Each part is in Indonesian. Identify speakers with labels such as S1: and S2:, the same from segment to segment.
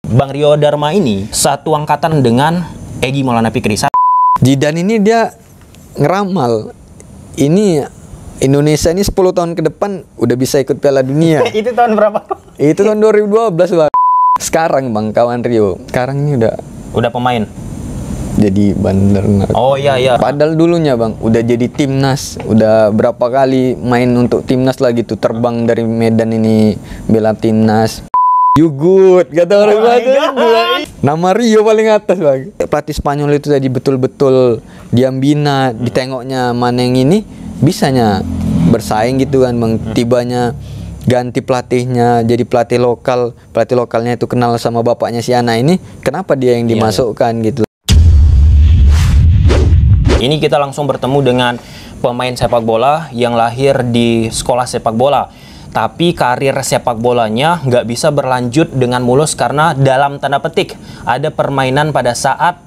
S1: Bang Rio Dharma ini satu angkatan dengan Egy Maulana Fikri.
S2: Zidane ini dia ngeramal ini Indonesia ini 10 tahun ke depan udah bisa ikut Piala Dunia.
S1: Itu tahun berapa?
S2: Itu tahun 2012, Bang. Sekarang Bang, kawan Rio, sekarang ini
S1: Udah pemain.
S2: jadi bandar.
S1: Oh iya.
S2: Padahal dulunya Bang udah jadi timnas, udah berapa kali main untuk timnas lagi tuh, terbang dari Medan ini bela timnas. You good, kata orang nama Rio paling atas Bang. Pelatih Spanyol itu tadi betul-betul diam bina, ditengoknya mana yang ini bisanya bersaing gitu kan Bang. Tibanya ganti pelatihnya jadi pelatih lokalnya itu kenal sama bapaknya si anak ini, kenapa dia yang dimasukkan gitu.
S1: Ini kita langsung bertemu dengan pemain sepak bola yang lahir di sekolah sepak bola. Tapi karir sepak bolanya nggak bisa berlanjut dengan mulus karena dalam tanda petik ada permainan pada saat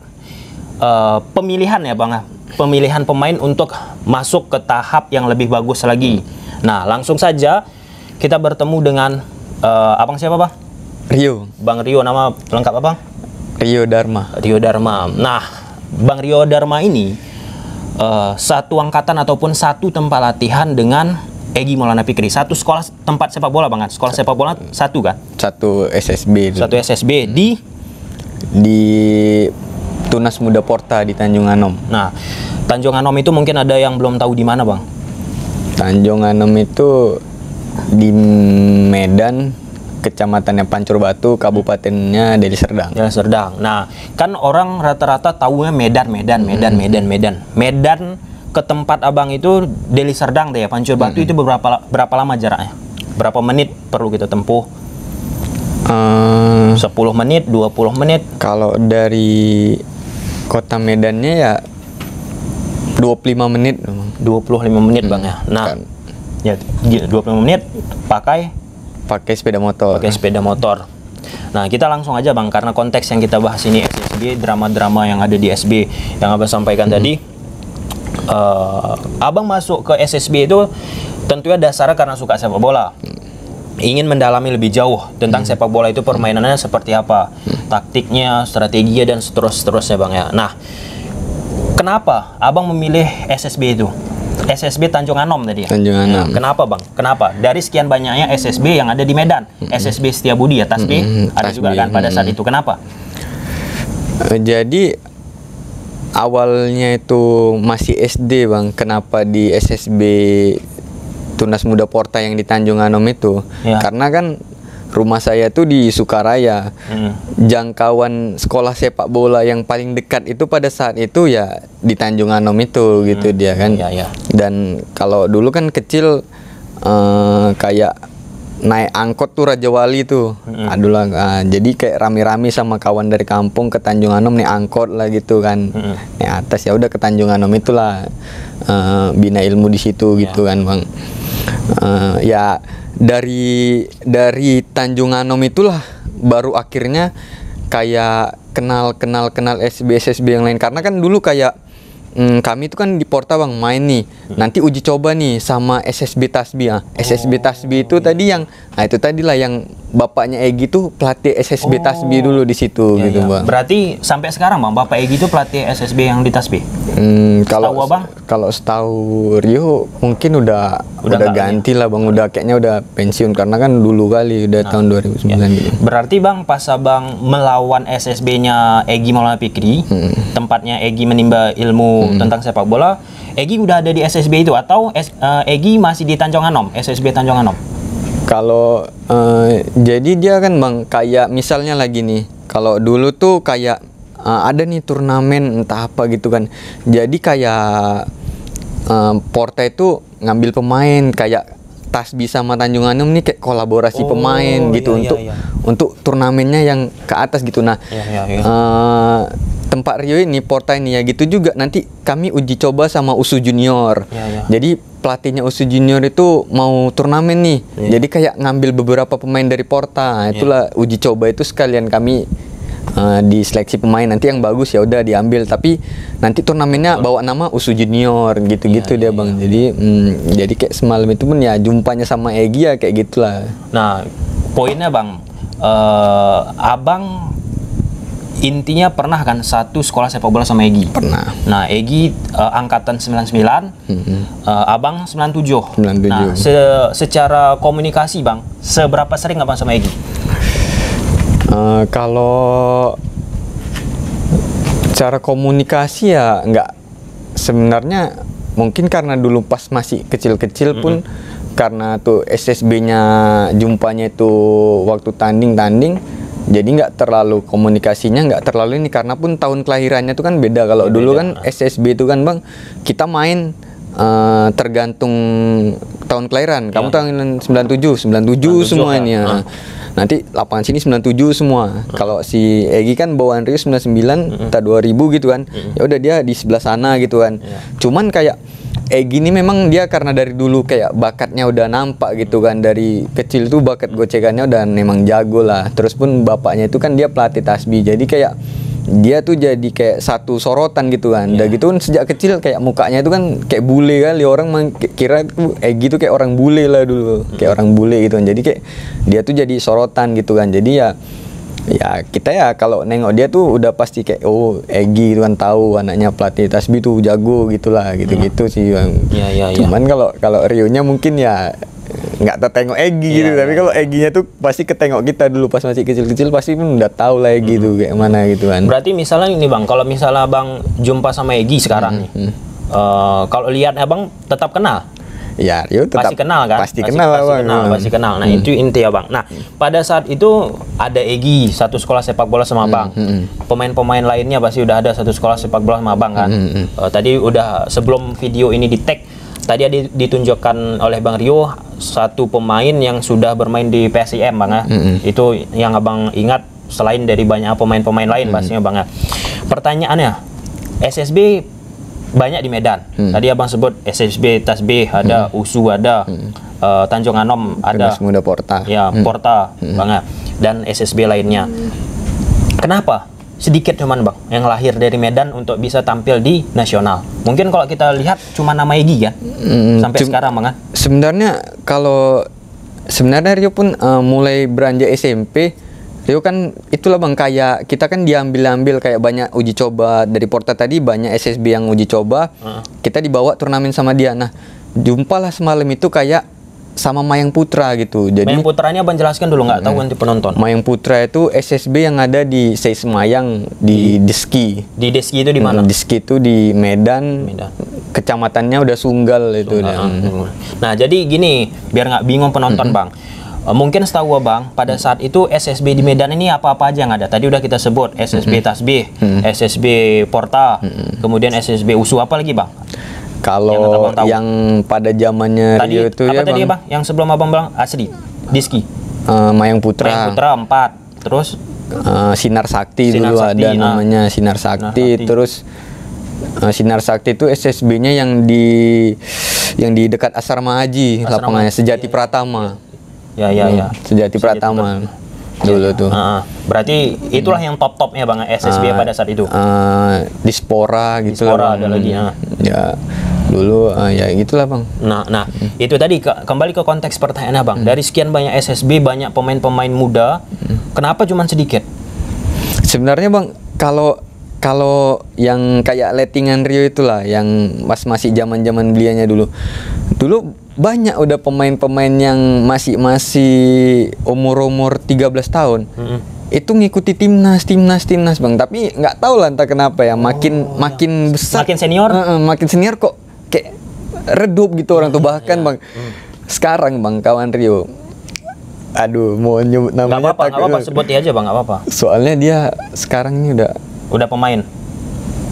S1: pemilihan ya Bang. Pemilihan pemain untuk masuk ke tahap yang lebih bagus lagi. Nah langsung saja kita bertemu dengan abang siapa Bang?
S2: Rio.
S1: Bang Rio, nama lengkap apa Bang?
S2: Rio Dharma.
S1: Rio Dharma. Nah Bang Rio Dharma ini satu angkatan ataupun satu tempat latihan dengan Egy Maulana Fikri. Satu sekolah tempat sepak bola Bang, sekolah sepak bola satu kan?
S2: Satu SSB.
S1: Satu SSB
S2: di Tunas Muda Porta di Tanjung Anom.
S1: Nah, Tanjung Anom itu mungkin ada yang belum tahu di mana Bang?
S2: Tanjung Anom itu di Medan, kecamatannya Pancur Batu, kabupatennya Deli Serdang.
S1: Deli Serdang. Nah, kan orang rata-rata tahunya Medan. Medan ke tempat abang itu Deli Serdang deh ya, Pancur Batu itu berapa lama jaraknya? Berapa menit perlu kita tempuh? 10 menit, 20 menit.
S2: Kalau dari kota Medannya ya 25 menit.
S1: 25 menit Bang ya. Nah, ya 25 menit pakai
S2: sepeda motor.
S1: Nah, kita langsung aja Bang, karena konteks yang kita bahas ini SSB, drama-drama yang ada di SB yang Abang sampaikan tadi. Abang masuk ke SSB itu tentunya dasarnya karena suka sepak bola. Ingin mendalami lebih jauh tentang sepak bola itu permainannya seperti apa, taktiknya, strateginya dan seterusnya Bang ya. Nah, kenapa Abang memilih SSB itu? SSB Tanjung Anom tadi ya?
S2: Tanjung Anom.
S1: Nah, kenapa Bang? Kenapa? Dari sekian banyaknya SSB yang ada di Medan, SSB Setiabudi ya, Tasbih ada juga kan pada saat itu. Kenapa?
S2: Jadi awalnya itu masih SD Bang. Kenapa di SSB Tunas Muda Porta yang di Tanjung Anom itu? Ya. Karena kan rumah saya tuh di Sukaraya. Jangkauan sekolah sepak bola yang paling dekat itu pada saat itu ya di Tanjung Anom itu gitu dia kan. Dan kalau dulu kan kecil kayak naik angkot tuh Raja Wali tuh. Aduh lah, jadi kayak rame-rame sama kawan dari kampung ke Tanjung Anom naik angkot lah gitu kan. Naik atas ya udah ke Tanjung Anom itulah bina ilmu di situ gitu kan Bang. Ya dari Tanjung Anom itulah baru akhirnya kayak kenal SSB yang lain, karena kan dulu kayak kami itu kan di Porta Bang main nih, nanti uji coba nih sama SSB Tasbih ya. SSB Tasbih itu tadi yang, nah itu tadilah yang bapaknya Egy tuh pelatih SSB Tasbih dulu di situ gitu Bang.
S1: Berarti sampai sekarang Bang, Bapak Egy itu pelatih SSB yang di Tasbih?
S2: Kalau setahu Rio mungkin udah ganti lah Bang, udah kayaknya udah pensiun karena kan dulu kali udah tahun 2009 gitu.
S1: Berarti Bang pas Abang melawan SSB-nya Egy Maulana Fikri, tempatnya Egy menimba ilmu tentang sepak bola, Egy udah ada di SSB itu atau Egy masih di Tanjung Anom, SSB Tanjung Anom?
S2: Kalau jadi dia kan Bang kayak misalnya lagi nih, kalau dulu tuh kayak ada nih turnamen entah apa gitu kan. Jadi kayak Porta itu ngambil pemain kayak Tasbih sama Tanjung Anom nih kayak kolaborasi pemain gitu untuk turnamennya yang ke atas gitu. Nah, tempat Rio ini, Porta ini ya gitu juga nanti kami uji coba sama USU Junior. Jadi pelatihnya USU Junior itu mau turnamen nih. Jadi kayak ngambil beberapa pemain dari Porta. Nah, itulah uji coba itu sekalian kami di seleksi pemain, nanti yang bagus ya udah diambil, tapi nanti turnamennya bawa nama USU Junior gitu-gitu dia Bang. Jadi kayak semalam itu pun ya jumpanya sama Egy ya kayak gitulah.
S1: Nah, poinnya Bang, Abang intinya pernah kan satu sekolah sepak bola sama Egi?
S2: Pernah.
S1: Nah, Egi angkatan 99, Abang 97.
S2: 97.
S1: Nah, secara komunikasi Bang, seberapa sering Abang sama Egi?
S2: Kalau cara komunikasi ya nggak, sebenarnya mungkin karena dulu pas masih kecil-kecil pun karena tuh SSB-nya jumpanya itu waktu tanding, jadi nggak terlalu komunikasinya nggak terlalu ini, karena pun tahun kelahirannya tuh kan beda. Kalau dulu kan SSB itu kan Bang, kita main tergantung tahun kelahiran. Kamu tahun 97 semua ini ya. Nanti lapangan sini 97 semua. Kalau si Egi kan bawaan Rio 99, entah 2000 gitu kan. Ya udah dia di sebelah sana gitu kan. Cuman kayak Egi ini memang dia karena dari dulu kayak bakatnya udah nampak gitu kan, dari kecil tuh bakat gocekannya udah memang jago lah. Terus pun bapaknya itu kan dia pelatih tasbih, jadi kayak dia tuh jadi kayak satu sorotan gitu kan. Dan gitu kan sejak kecil kayak mukanya itu kan kayak bule kali, orang kira tuh Egi tuh kayak orang bule lah dulu, kayak orang bule gitu kan. Jadi kayak dia tuh jadi sorotan gitu kan. Jadi ya kita ya kalau nengok dia tuh udah pasti kayak oh Egi itu kan tahu anaknya pelatih tasbih tuh jago gitulah, gitu-gitu sih Bang. Cuman kalau Rio-nya mungkin ya nggak tertengok Egi gitu, tapi kalau Eginya tuh pasti ketengok kita dulu pas masih kecil-kecil, pasti pun udah tahu lah Egi tuh kayak mana gitu kan.
S1: Berarti misalnya ini Bang, kalau misalnya Bang jumpa sama Egi sekarang nih, kalau lihat Abang tetap kenal?
S2: Ya, Rio tetap
S1: pasti kenal kan?
S2: Pasti kenal lah Bang.
S1: Pasti kenal. Nah, itu inti ya Bang. Nah, pada saat itu ada Egi satu sekolah sepak bola sama Abang. Pemain-pemain lainnya pasti udah ada satu sekolah sepak bola sama Abang kan. Tadi udah sebelum video ini di-tag, tadi ada ditunjukkan oleh Bang Rio satu pemain yang sudah bermain di PSIM Bang ya. Itu yang Abang ingat selain dari banyak pemain-pemain lain pastinya Bang ya. Pertanyaannya, SSB banyak di Medan. Tadi Abang sebut SSB Tasbih ada, USU ada, Tanjung Anom ada,
S2: Tunas Muda Porta.
S1: Ya, Porta Bang ya. Dan SSB lainnya. Kenapa sedikit cuman Bang yang lahir dari Medan untuk bisa tampil di nasional? Mungkin kalau kita lihat cuma nama Egi kan sampai sekarang Bang kan.
S2: Sebenarnya Rio pun mulai beranjak SMP, Rio kan itulah Bang, kayak kita kan diambil kayak banyak uji coba dari Porta tadi, banyak SSB yang uji coba, kita dibawa turnamen sama dia. Nah, jumpalah semalam itu kayak sama Mayang Putra gitu. Jadi
S1: Mayang Putranya Abang jelaskan dulu, nggak tahu nanti penonton.
S2: Mayang Putra itu SSB yang ada di Seismayang di Deski.
S1: Di Deski itu di mana?
S2: Deski itu di Medan. Kecamatannya udah Sunggal itu.
S1: Nah, jadi gini, biar nggak bingung penonton Bang. Mungkin setahu Abang pada saat itu SSB di Medan ini apa-apa aja yang ada. Tadi udah kita sebut SSB Tasbih, SSB Porta, kemudian SSB USU, apa lagi Bang?
S2: Kalau yang pada zamannya Rio itu
S1: apa
S2: ya
S1: tadi
S2: Bang,
S1: Yang sebelum Abang bilang asli Diski,
S2: Mayang Putra
S1: 4, terus
S2: Sinar Sakti dulu ada namanya Sinar Sakti. Terus Sinar Sakti itu SSB-nya yang di dekat Asrama Haji, lapangannya Sejati Pratama.
S1: Ya.
S2: Sejati Pratama dulu tuh.
S1: Berarti itulah yang top-topnya Bang SSB pada saat itu.
S2: Dispora gitu
S1: lah. Ada lagi.
S2: Ya dulu ya gitulah Bang.
S1: Nah itu tadi kembali ke konteks pertanyaan Bang. Dari sekian banyak SSB, banyak pemain-pemain muda, kenapa cuma sedikit?
S2: Sebenarnya Bang, kalau yang kayak lettingan Rio itulah yang masih zaman belianya dulu banyak udah pemain-pemain yang masih umur 13 tahun. Itu ngikuti timnas Bang, tapi nggak tahu lah entah kenapa ya, makin besar, makin senior kok kayak redup gitu orang tuh. Bahkan Bang, sekarang Bang, kawan Rio, aduh mau nyebut namanya,
S1: nggak apa-apa, sebut aja Bang, nggak apa-apa.
S2: Soalnya dia sekarang ini
S1: udah pemain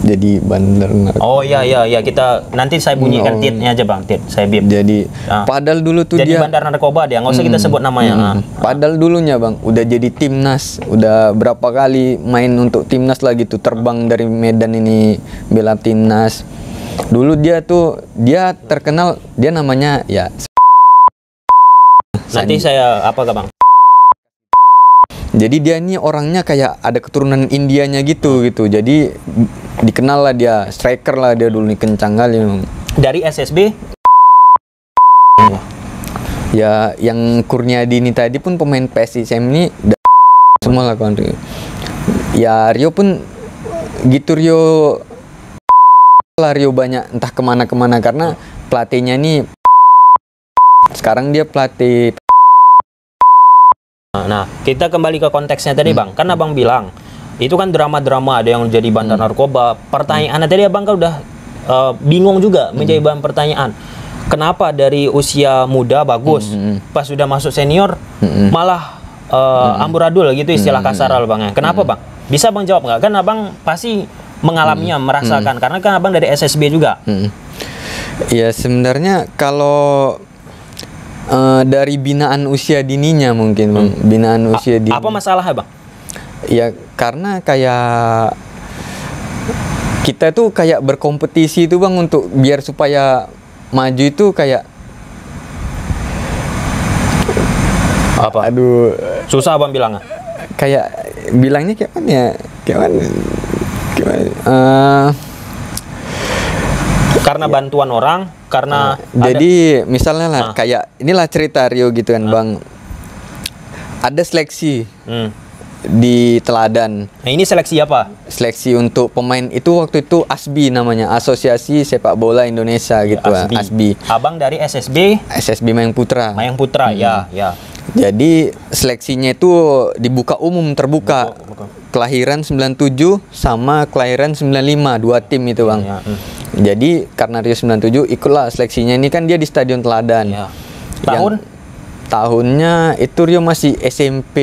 S2: jadi bandar narkoba.
S1: Oh iya, kita nanti saya bunyikan titnya aja Bang, tit saya bip.
S2: Jadi padahal dulu tuh
S1: jadi
S2: dia
S1: bandar narkoba, dia nggak usah kita sebut namanya.
S2: Padahal dulunya Bang udah jadi timnas, udah berapa kali main untuk timnas lagi tuh, terbang dari Medan ini bela timnas. Dulu dia terkenal, dia namanya ya.
S1: Nanti saya apa ke Bang?
S2: Jadi dia ini orangnya kayak ada keturunan Indianya gitu. Jadi dikenal lah dia, striker lah dia dulu nih, kencang kali.
S1: Dari SSB?
S2: Ya, yang Kurniadi ini tadi pun pemain PSIM ini semua lah kawan Rio. Ya Rio pun gitu, Rio lah, Rio banyak entah kemana-kemana karena pelatihnya nih sekarang dia pelatih.
S1: Nah, kita kembali ke konteksnya tadi Bang. Kan Abang bilang itu kan drama-drama, ada yang jadi bandar narkoba. Pertanyaannya tadi Abang kan udah bingung juga menjadi bahan pertanyaan. Kenapa dari usia muda bagus, pas sudah masuk senior malah amburadul gitu istilah kasar Bang ya. Kenapa Bang? Bisa Bang jawab nggak? Kan Abang pasti mengalaminya, merasakan karena kan Abang dari SSB juga.
S2: Ya sebenarnya kalau dari binaan usia dininya mungkin Bang, binaan usia dini.
S1: Apa masalahnya Bang?
S2: Ya karena kayak kita tuh kayak berkompetisi itu Bang untuk biar supaya maju itu kayak
S1: apa?
S2: Aduh,
S1: susah Abang bilangnya.
S2: Kayak bilangnya kayak mana ya? Kayak mana?
S1: Karena bantuan orang, karena
S2: jadi misalnya lah kayak inilah cerita Rio gitu kan Bang. Ada seleksi di Teladan.
S1: Nah, ini seleksi apa?
S2: Seleksi untuk pemain itu waktu itu ASBI namanya, Asosiasi Sepak Bola Indonesia gitu. ASBI.
S1: Abang dari SSB
S2: Mayang Putra.
S1: Mayang Putra, ya.
S2: Jadi seleksinya itu dibuka umum, terbuka. Kelahiran 97 sama kelahiran 95, 2 tim itu Bang. Jadi karena Rio 97 ikutlah seleksinya, ini kan dia di Stadion Teladan. Tahunnya itu Rio masih SMP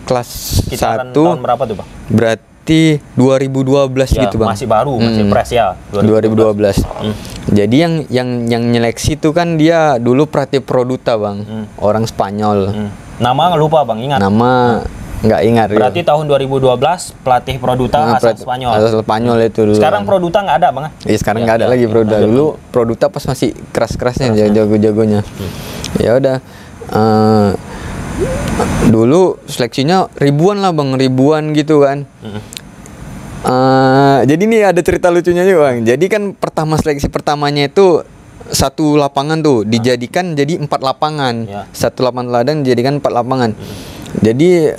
S2: kelas 1.
S1: Tahun berapa tuh Bang?
S2: Berarti 2012 gitu Bang.
S1: Masih baru, masih fresh ya.
S2: 2012. Jadi yang nyeleksi itu kan dia dulu pelatih Produta Bang, orang Spanyol.
S1: Nama lupa Bang, ingat?
S2: Nama nggak ingat.
S1: Berarti tahun 2012 pelatih Produta asal Spanyol.
S2: Asal Spanyol itu dulu.
S1: Sekarang Produta nggak ada Bang?
S2: Iya sekarang nggak ada lagi Produta. Dulu Produta pas masih keras-kerasnya, jago-jagonya. Ya udah. Dulu seleksinya ribuan lah Bang, ribuan gitu kan. Jadi nih ada cerita lucunya juga Bang. Jadi kan seleksi pertamanya itu satu lapangan tuh dijadikan jadi 4 lapangan. Satu lapangan Teladan dijadikan 4 lapangan. Jadi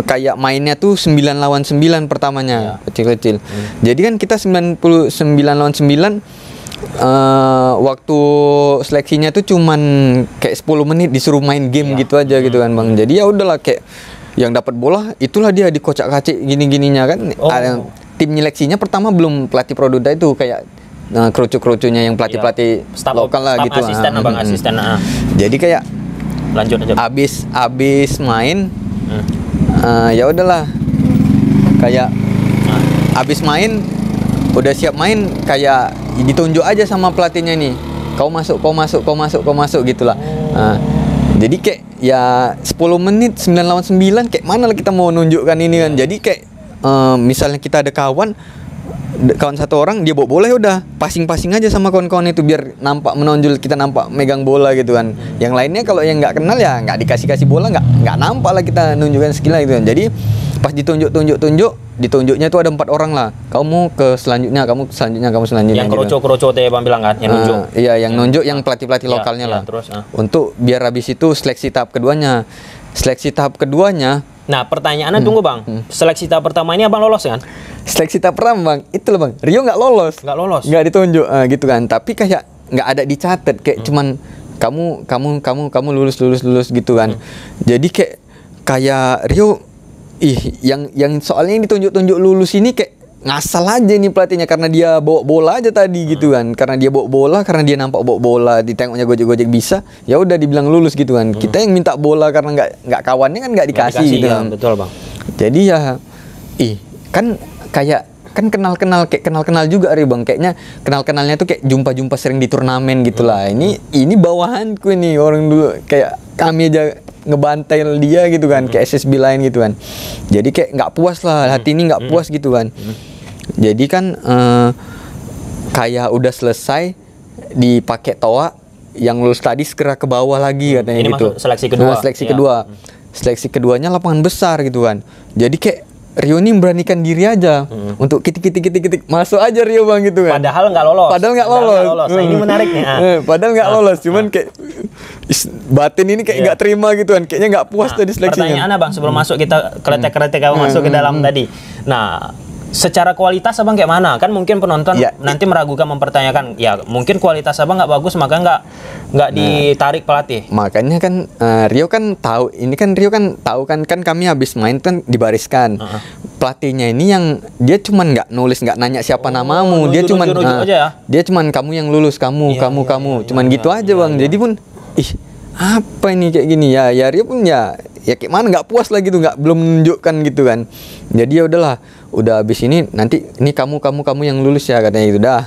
S2: kayak mainnya tuh 9 lawan 9 pertamanya, kecil-kecil. Jadi kan kita 99 lawan 9. Waktu seleksinya tuh cuman kayak 10 menit disuruh main game gitu aja gitu kan Bang. Jadi ya udahlah, kayak yang dapat bola itulah dia dikocak-kacik gini-gininya kan. Tim nyeleksinya pertama belum pelatih Produta itu, kayak kerucu-kerucunya yang pelatih-pelatih lokal lah gitu.
S1: Asisten Bang, asisten.
S2: Jadi kayak
S1: lanjut aja.
S2: Abis main ya udahlah, kayak abis main udah siap main, kayak ditunjuk aja sama pelatihnya nih, kau masuk gitulah. Jadi kayak ya 10 menit 9 lawan 9, kayak mana lah kita mau nunjukkan ini kan. Jadi kayak misalnya kita ada kawan satu orang dia bawa bola, ya udah passing aja sama kawan-kawan itu biar nampak menonjol, kita nampak megang bola gitu kan. Yang lainnya kalau yang nggak kenal ya nggak dikasih bola, nggak nampak lah kita nunjukkan skill gitu kan. Jadi pas ditunjuknya tuh ada 4 orang lah. Kamu ke selanjutnya, kamu selanjutnya.
S1: Yang kroco teh Bang bilang kan, yang nunjuk.
S2: Iya, yang nunjuk yang pelatih lokalnya lah.
S1: Terus,
S2: untuk biar habis itu seleksi tahap keduanya.
S1: Nah, pertanyaannya tunggu Bang. Seleksi tahap pertama ini Abang lolos kan?
S2: Seleksi tahap pertama Bang, itu loh Bang. Rio nggak lolos. Nggak ditunjuk gitu kan. Tapi kayak nggak ada dicatat, kayak cuman kamu lulus gitu kan. Jadi kayak Rio yang soalnya yang ditunjuk lulus ini kayak ngasal aja nih pelatihnya, karena dia bawa bola aja tadi gitu kan. Karena dia bawa bola, karena dia nampak bawa bola, ditengoknya gojek bisa, ya udah dibilang lulus gitu kan. Kita yang minta bola karena nggak kawannya kan nggak dikasih gitu kan.
S1: Betul Bang.
S2: Jadi ya kan kayak kenal juga Bang, kayaknya kenalnya tuh kayak jumpa sering di turnamen gitulah. Ini bawahanku ini orang dulu, kayak kami aja ngebantai dia gitu kan, kayak SSB lain gitu kan. Jadi kayak nggak puas lah, hati ini nggak puas gitu kan. Jadi kan kayak udah selesai dipakai toa, yang lulus tadi segera ke bawah lagi katanya. Ini gitu.
S1: Masuk seleksi kedua.
S2: Seleksi keduanya lapangan besar gitu kan. Jadi kayak Rio ini memberanikan diri aja untuk kitik masuk aja Rio bang gitu kan.
S1: Padahal nggak lolos.
S2: Padahal nggak lolos.
S1: Nah, ini menarik nih.
S2: Padahal nggak lolos, cuman kayak batin ini kayak nggak terima gitu kan, kayaknya nggak puas tadi seleksinya.
S1: Pertanyaannya bang, sebelum masuk kita kretek kamu masuk ke dalam tadi. Nah, secara kualitas abang kayak mana? Kan mungkin penonton nanti meragukan, mempertanyakan, ya mungkin kualitas abang nggak bagus maka nggak ditarik pelatih.
S2: Makanya kan Rio kan tahu, ini kan Rio kan tahu kan kami habis main kan dibariskan. Pelatihnya ini yang dia cuman nggak nulis, nggak nanya siapa namamu, dia cuman dia cuman kamu yang lulus, kamu cuman gitu aja bang. Jadi pun apa ini kayak gini ya Rio pun ya kayak mana nggak puas lah gitu, belum menunjukkan gitu kan. Jadi ya udahlah, udah habis ini nanti ini kamu yang lulus ya katanya gitu dah.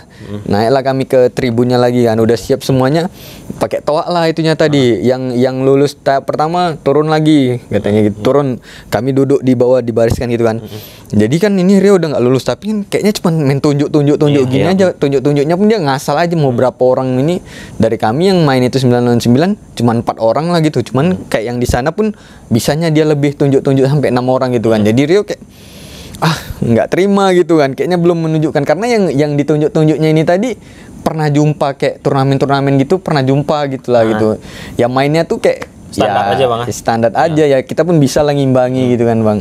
S2: Naiklah kami ke tribunnya lagi kan, udah siap semuanya, pakai toa lah itunya tadi. Yang lulus tahap pertama turun lagi katanya gitu, turun, kami duduk di bawah dibariskan gitu kan. Jadi kan ini Rio udah nggak lulus, tapi kan kayaknya cuma main tunjuk gini aja, tunjuknya pun dia ngasal aja mau berapa orang ini dari kami yang main itu 9 cuma 4 orang lah gitu. Cuman kayak yang di sana pun bisanya dia lebih tunjuk sampai 6 orang gitu kan. Jadi Rio kayak nggak terima gitu kan, kayaknya belum menunjukkan, karena yang ditunjuknya ini tadi pernah jumpa kayak turnamen gitu, pernah jumpa gitulah gitu. Yang mainnya tuh kayak
S1: standar aja bang.
S2: Standar aja ya, kita pun bisa lah ngimbangi gitu kan bang.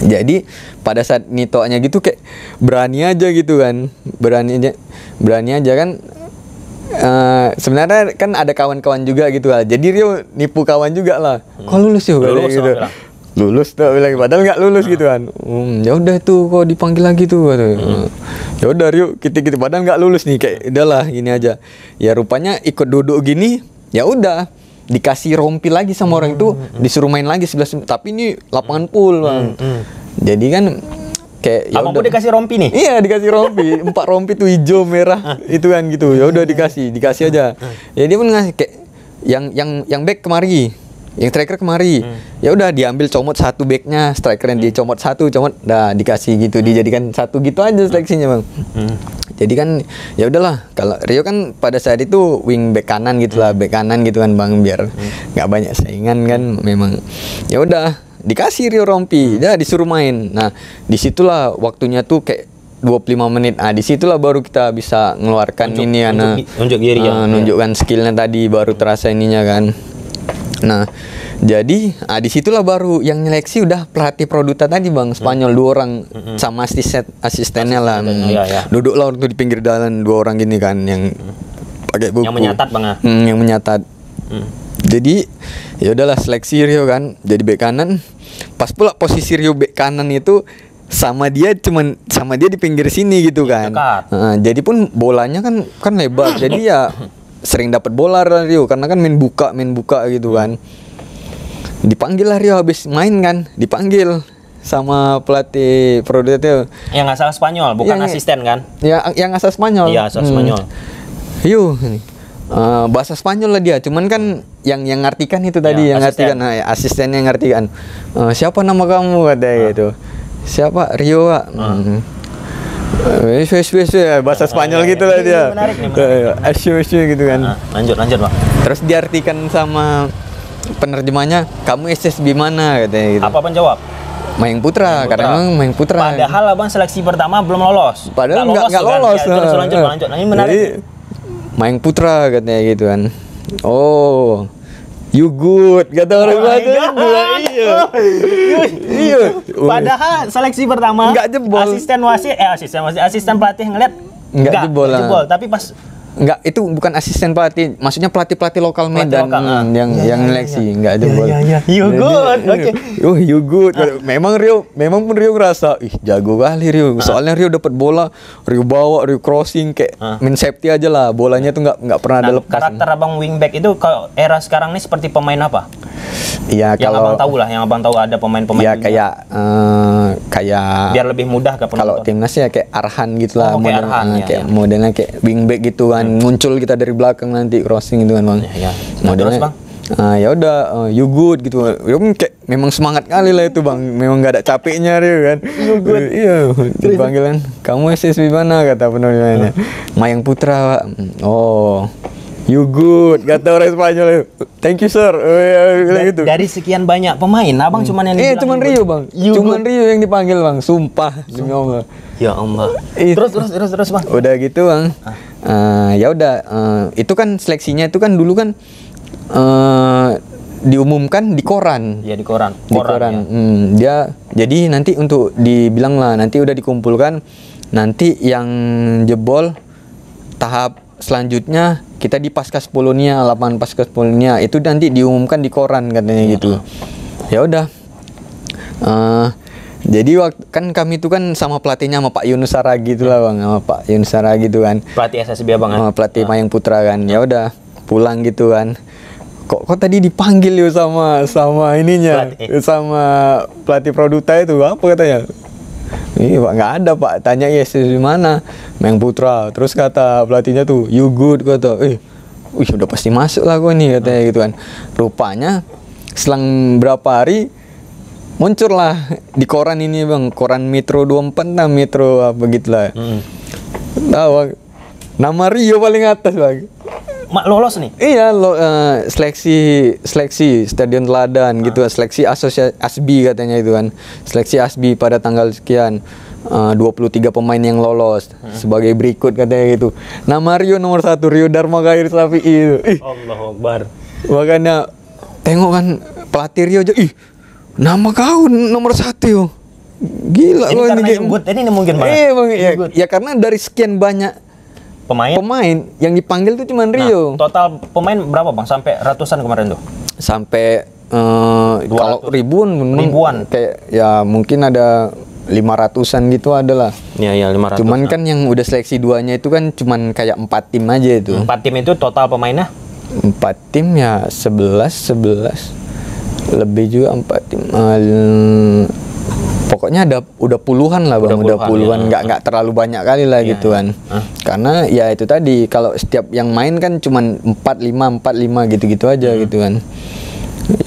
S2: Jadi pada saat nitonya gitu kayak berani aja gitu kan, berani aja kan. Sebenarnya kan ada kawan-kawan juga gitu lah. Jadi Rio nipu kawan juga lah. Kok lulus ya gitu. Lulus tuh bilang, padahal nggak lulus gitu kan. Ya udah tuh kok dipanggil lagi tuh. Ya udah Rio kita padahal nggak lulus nih, kayak udahlah gini aja. Ya rupanya ikut duduk gini, ya udah dikasih rompi lagi sama orang itu, disuruh main lagi 11, tapi ini lapangan full bang. Jadi kan kayak
S1: abang pun dikasih rompi nih?
S2: Iya dikasih rompi, 4 rompi tuh hijau merah itu kan gitu. Ya udah dikasih aja. Ya dia pun ngasih kayak yang back kemari, yang striker kemari. Ya udah diambil comot 1 backnya, striker yang dicomot 1, dah dikasih gitu, dijadikan 1 gitu aja seleksinya bang. Jadi kan ya udahlah, kalau Rio kan pada saat itu wing back kanan gitulah, back kanan gitu kan bang, biar nggak banyak saingan kan memang. Ya udah dikasih Rio rompi, dah disuruh main. Nah disitulah waktunya tuh kayak 25 menit. Disitulah baru kita bisa ngeluarkan nunjukkan skillnya tadi, baru terasa ininya kan. Nah jadi disitulah baru yang nyeleksi udah pelatih Produta tadi bang, Spanyol 2 orang sama asistennya lah. Duduklah waktu di pinggir jalan 2 orang gini kan, yang pakai buku,
S1: yang menyatat bang.
S2: Yang menyatat. Jadi ya udahlah seleksi Rio kan jadi bek kanan. Pas pula posisi Rio bek kanan itu sama dia di pinggir sini gitu kan. Jadi pun bolanya kan lebar. Jadi ya sering dapat bola Rio karena kan main buka gitu kan. Dipanggil lah Rio habis main kan, dipanggil sama pelatih Produta itu.
S1: Yang asal Spanyol, bukan asisten kan?
S2: Ya, yang asal Spanyol.
S1: Iya, asal Spanyol.
S2: Bahasa Spanyol lah dia, cuman kan yang ngartikan itu tadi, yang ngartikan, asistennya yang ngartikan. Siapa nama kamu katanya gitu. Siapa? Rio Pak. Bahasa Spanyol gitu lah dia. Menarik. Gitu kan.
S1: Lanjut Pak.
S2: Terus diartikan sama penerjemahnya, kamu SSB mana katanya gitu.
S1: Apa penjawab?
S2: Mayang Putra, karena memang Mayang Putra.
S1: Padahal abang seleksi pertama belum lolos.
S2: Padahal nggak lolos.
S1: Ya, terus lanjut. Nah, ini menarik.
S2: Jadi, Mayang Putra katanya gitu kan. Oh, you good kata orang Iya.
S1: Padahal seleksi pertama
S2: nggak jebol.
S1: Asisten pelatih ngeliat
S2: nggak jebol.
S1: Tapi pas
S2: enggak, itu bukan asisten pelatih, maksudnya pelatih lokal Medan yang seleksi, enggak jebol.
S1: You good. Oke.
S2: You good. Memang pun Rio ngerasa, jago kali Rio. Soalnya Rio dapat bola, Rio bawa, Rio crossing kayak main safety aja lah. Bolanya tuh enggak pernah ada lepas.
S1: Karakter abang wingback itu kalau era sekarang ini seperti pemain apa?
S2: Iya,
S1: kalau yang abang tahu ada pemain-pemain.
S2: Ya kayak
S1: biar lebih mudah ke penonton.
S2: Kalau timnas ya kayak Arhan gitulah,
S1: kayak
S2: modelnya kayak wingback gitu kan. Muncul kita dari belakang nanti crossing gitu kan bang. Modelnya bang. Ya udah, you good gitu. Kayak memang semangat kali lah itu bang. Memang nggak ada capeknya Rio kan. You good. Iya. Panggilan, kamu SSB mana kata penulisnya. Mayang Putra Pak. Oh, You good, kata orang Spanyol. Thank you sir. Gitu.
S1: Dari sekian banyak pemain, abang cuman yang dibilang
S2: cuman Rio bang, cuman Rio yang dipanggil bang, sumpah demi Allah.
S1: Ya Allah. Terus bang.
S2: Udah gitu bang. Ya udah, itu kan seleksinya itu kan dulu kan diumumkan di koran.
S1: Ya di koran.
S2: Di koran. Ya. Dia jadi nanti untuk dibilang lah, nanti udah dikumpulkan, nanti yang jebol tahap selanjutnya kita di Paskas Polonia, lapangan Paskas Polonia itu nanti diumumkan di koran katanya gitu. Ya udah. Jadi waktu kan kami itu kan sama pelatihnya sama Pak Yunus Saragi itu lah bang, sama Pak Yunus Saragi itu kan.
S1: Pelatih SSB abang kan?
S2: Pelatih Mayang Putra kan. Ya udah pulang gitu kan. Kok tadi dipanggil yuk sama ininya, sama pelatih Produta itu apa katanya? Iya pak, nggak ada pak. Tanya di mana? Mayang Putra. Terus kata pelatihnya tuh, you good kata. Udah pasti masuk lah gue nih katanya gitu kan. Rupanya selang berapa hari muncul lah di koran ini bang, koran Metro 24 lah, Metro apa gitulah. Tahu bang, nama Rio paling atas bang.
S1: Mak lolos nih?
S2: Iya, seleksi Stadion Teladan gitu, seleksi asosiasi ASBI katanya itu kan. Seleksi ASBI pada tanggal sekian, 23 pemain yang lolos sebagai berikut katanya gitu. Nama Rio nomor 1, Rio Dharma Khair Safi itu.
S1: Allahu Akbar.
S2: Makanya tengok kan pelatih Rio aja, nama kau nomor 1 yo. Gila
S1: ini karena Yugut, ini mungkin bang.
S2: Bang, ya karena dari sekian banyak pemain yang dipanggil tuh cuma Rio.
S1: Total pemain berapa bang? Sampai ratusan kemarin tuh?
S2: Sampai kalau ribuan kayak ya mungkin ada 500-an gitu adalah.
S1: Iya 500.
S2: Cuman kan yang udah seleksi 2-nya itu kan cuman kayak 4 tim aja itu.
S1: 4 tim itu total pemainnya?
S2: 4 tim ya 11 lebih juga 4 tim. Pokoknya udah puluhan lah bang, udah puluhan, nggak terlalu banyak kali lah gitu kan. Karena ya itu tadi, kalau setiap yang main kan cuman 4-5 gitu-gitu aja gitu kan.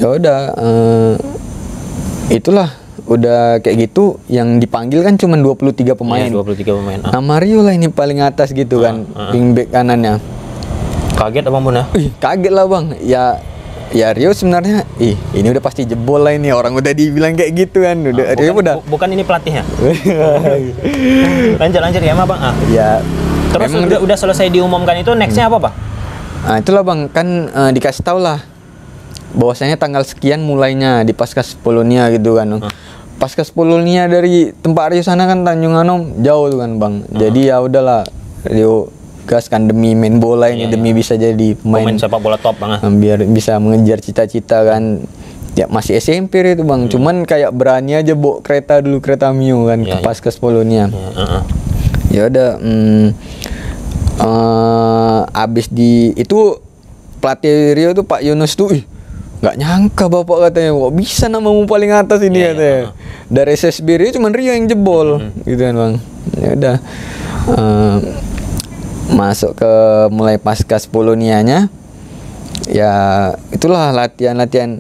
S2: Ya udah, itulah udah kayak gitu, yang dipanggil kan cuman 23 pemain.
S1: 23 pemain.
S2: Nama Rio lah ini paling atas gitu kan, wingback kanannya.
S1: Kaget apa bang?
S2: Kaget lah bang, ya Rio sebenarnya, ini udah pasti jebol lah ini, orang udah dibilang kayak gitu kan. Rio udah.
S1: Bukan ini pelatihnya. lanjut ya bang.
S2: Ya.
S1: Terus udah selesai diumumkan itu, nextnya apa bang?
S2: Nah itulah bang, kan dikasih tau lah bahwasanya tanggal sekian mulainya di Paskas Polonia gitu kan. Paskas Polonia dari tempat Rio sana kan Tanjung Anom jauh tuh kan bang. Jadi ya udahlah, Rio gas kan demi main bola ini, demi bisa jadi pemain
S1: sepak bola top bang.
S2: Biar bisa mengejar cita-cita kan. Ya masih SMP itu bang, cuman kayak berani aja bawa kereta Mio kan ke Paskas Polonia. Ya udah, abis di itu pelatih Rio tuh Pak Yunus tuh, nggak nyangka bapak katanya, kok bisa namamu paling atas ini katanya. Dari SSB Rio cuman Rio yang jebol gitu kan bang. Ya udah. Masuk ke mulai Paskas Polonianya, ya itulah latihan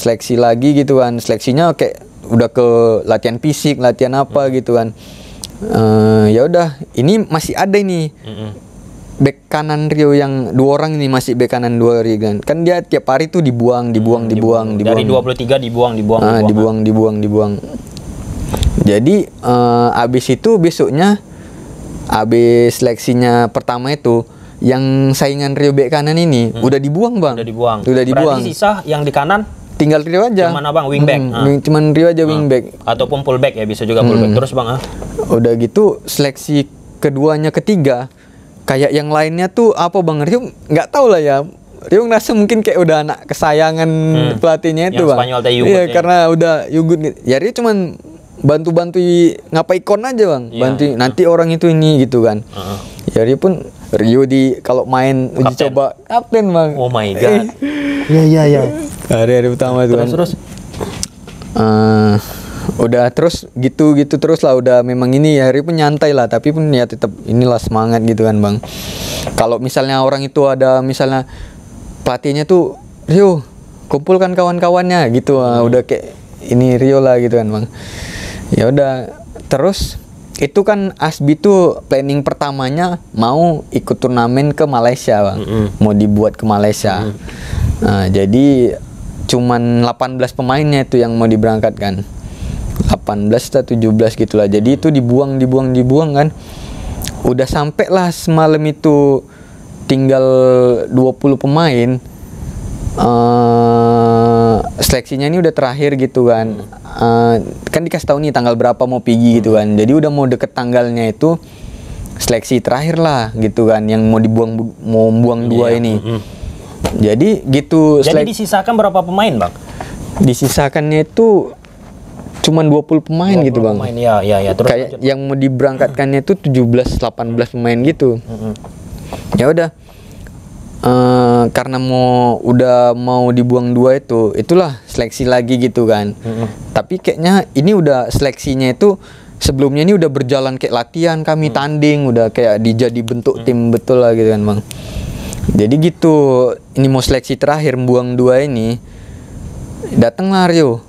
S2: seleksi lagi gitu kan. Seleksinya kayak udah ke latihan fisik, latihan apa gitu kan. Ya udah, ini masih ada ini bek kanan Rio yang 2 orang ini, masih bek kanan 2 Rio kan dia tiap hari tuh dibuang. Dari
S1: 23 dibuang.
S2: Jadi abis itu besoknya, abis seleksinya pertama itu, yang saingan Rio bek kanan ini udah dibuang bang. Udah dibuang.
S1: Berarti sisa yang di kanan
S2: tinggal Rio aja.
S1: Cuman abang wingback.
S2: Cuman Rio aja wingback.
S1: Ataupun fullback ya, bisa juga fullback. Terus bang
S2: udah gitu seleksi keduanya ketiga, kayak yang lainnya tuh apa bang, Rio nggak tahu lah ya. Rio ngerasa mungkin kayak udah anak kesayangan pelatihnya itu bang.
S1: Spanyol
S2: Iya karena udah Yugut. Ya Rio cuman bantu ngapa ikon aja bang, bantu nanti orang itu ini gitu kan. Jadi pun Rio kalau main uji coba kapten bang.
S1: Oh my god.
S2: Iya. Hari pertama itu
S1: terus
S2: udah terus gitu terus lah, udah memang ini ya Rio pun nyantai lah, tapi pun ya tetap inilah semangat gitu kan bang. Kalau misalnya orang itu ada misalnya pelatihnya tuh, Rio kumpulkan kawan-kawannya gitu, udah kayak ini Rio lah gitu kan bang. Ya udah, terus itu kan Asbi tuh planning pertamanya mau ikut turnamen ke Malaysia bang, mau dibuat ke Malaysia. Nah, jadi cuman 18 pemainnya itu yang mau diberangkatkan, 18 atau 17 gitulah. Jadi itu dibuang kan. Udah sampai lah semalam itu tinggal 20 pemain. Seleksinya ini udah terakhir gitu kan. Kan dikasih tahu nih tanggal berapa mau pergi gitu kan. Jadi udah mau deket tanggalnya itu seleksi terakhir lah gitu kan, yang mau buang dua ini. Jadi gitu.
S1: Jadi disisakan berapa pemain bang?
S2: Disisakannya itu cuman 20 pemain 20 gitu bang.
S1: Pemain, ya. Terus
S2: kayak lanjut. Yang mau diberangkatkannya itu 17-18 pemain gitu. Ya udah. Karena udah mau dibuang dua itulah seleksi lagi gitu kan. Tapi kayaknya ini udah seleksinya itu sebelumnya ini udah berjalan kayak latihan kami tanding, udah kayak jadi bentuk tim betul lah gitu kan bang. Jadi gitu, ini mau seleksi terakhir buang dua ini, datanglah Rio.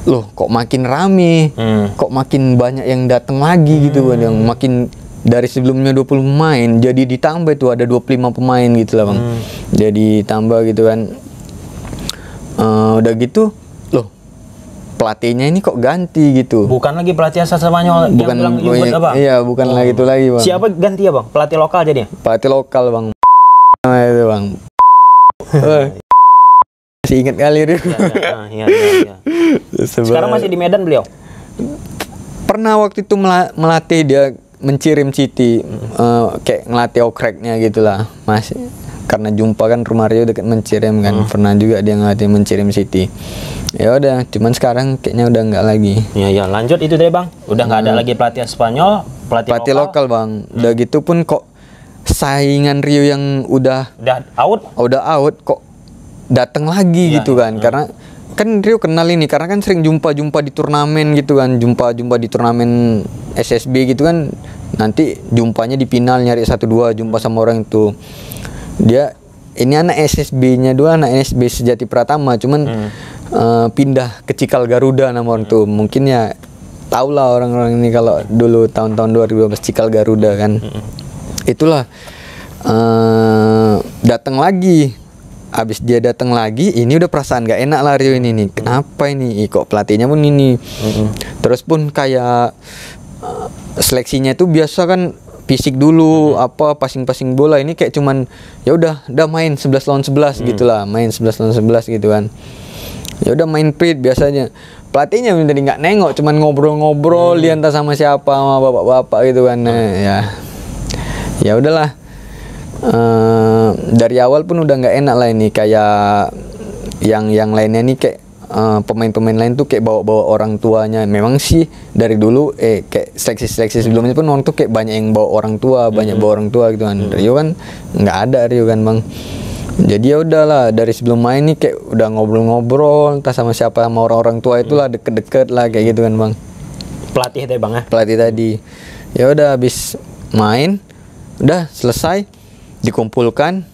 S2: Loh kok makin rame, kok makin banyak yang datang lagi gitu kan, yang makin dari sebelumnya 20 pemain jadi ditambah tuh ada 25 pemain gitu lah bang. Jadi tambah gitu kan. Udah gitu loh, pelatihnya ini kok ganti gitu.
S1: Bukan lagi pelatih asal Spanyol yang bilang apa?
S2: Iya, bukan lagi itu lagi bang.
S1: Siapa ganti ya bang? Pelatih lokal jadinya?
S2: Pelatih lokal bang. Itu bang. Masih ingat kali itu.
S1: Iya. Sekarang masih di Medan beliau?
S2: Pernah waktu itu melatih dia Mencirim City, kayak ngelatih okreknya gitulah masih, karena jumpa kan rumah Rio dekat Mencirim kan. Pernah juga dia ngelatih Mencirim City. Ya udah, cuman sekarang kayaknya udah nggak lagi.
S1: Ya lanjut itu deh bang, udah nggak ada lagi pelatih Spanyol,
S2: pelatih lokal bang. Udah gitu pun kok saingan Rio yang udah out kok datang lagi gitu kan. Karena kan Rio kenal ini karena kan sering jumpa di turnamen gitu kan, jumpa di turnamen SSB gitu kan. Nanti jumpanya di final nyari 1-2 jumpa sama orang itu. Dia ini anak SSB-nya dua, anak SSB Sejati Pratama, cuman pindah ke Cikal Garuda nama orang tuh. Mungkin ya tau lah orang-orang ini kalau dulu tahun-tahun 2012 Cikal Garuda kan. Itulah datang lagi. Abis dia datang lagi, ini udah perasaan gak enak lah Rio ini nih. Kenapa ini? Kok pelatihnya pun ini. Terus pun kayak seleksinya itu biasa kan fisik dulu, apa passing bola. Ini kayak cuman ya udah main 11 lawan 11 gitulah, main 11 lawan 11 gitu kan. Ya udah main prit biasanya. Pelatihnya tadi nggak nengok, cuman ngobrol-ngobrol dia entah sama siapa, sama bapak-bapak gitu kan. Ya udahlah. Dari awal pun udah nggak enak lah ini, kayak yang lainnya nih kayak pemain-pemain lain tuh kayak bawa orang tuanya. Memang sih dari dulu kayak seleksi sebelumnya pun orang tuh kayak banyak yang bawa orang tua, banyak bawa orang tua gitu kan. Rio kan nggak ada Rio kan bang. Jadi ya udahlah, dari sebelum main nih kayak udah ngobrol-ngobrol entah sama siapa, sama orang tua itulah, deket-deket lah kayak gitu kan bang.
S1: Pelatih tadi bang ya? Pelatih
S2: tadi. Ya udah habis main, udah selesai, dikumpulkan.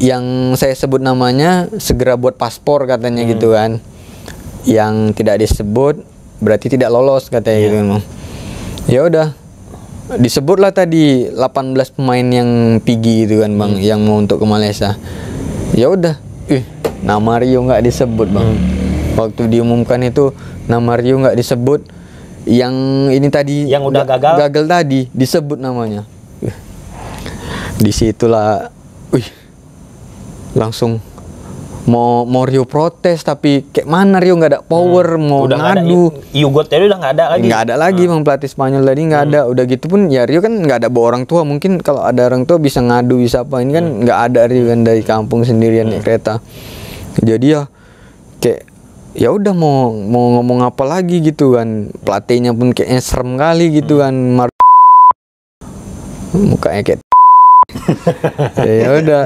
S2: Yang saya sebut namanya segera buat paspor katanya gitu kan. Yang tidak disebut berarti tidak lolos katanya gitu kan. Ya udah, disebutlah tadi 18 pemain yang pergi gitu kan bang, yang mau untuk ke Malaysia. Ya udah, nama Rio nggak disebut bang. Waktu diumumkan itu nama Rio nggak disebut. Yang ini tadi
S1: yang udah gagal
S2: tadi disebut namanya. Disitulah, langsung mau Rio protes, tapi kayak mana Rio nggak ada power, mau
S1: udah
S2: ngadu.
S1: Yugot tadi udah nggak ada lagi.
S2: Nggak ada lagi bang, pelatih Spanyol tadi nggak ada. Udah gitu pun ya Rio kan nggak ada bawa orang tua. Mungkin kalau ada orang tua bisa ngadu, bisa apa. Ini kan nggak ada Rio kan, dari kampung sendirian naik kereta. Jadi ya kayak ya udah mau ngomong apa lagi gitu kan. Pelatihnya pun kayaknya serem kali gitu kan. Mukanya kayak ya udah,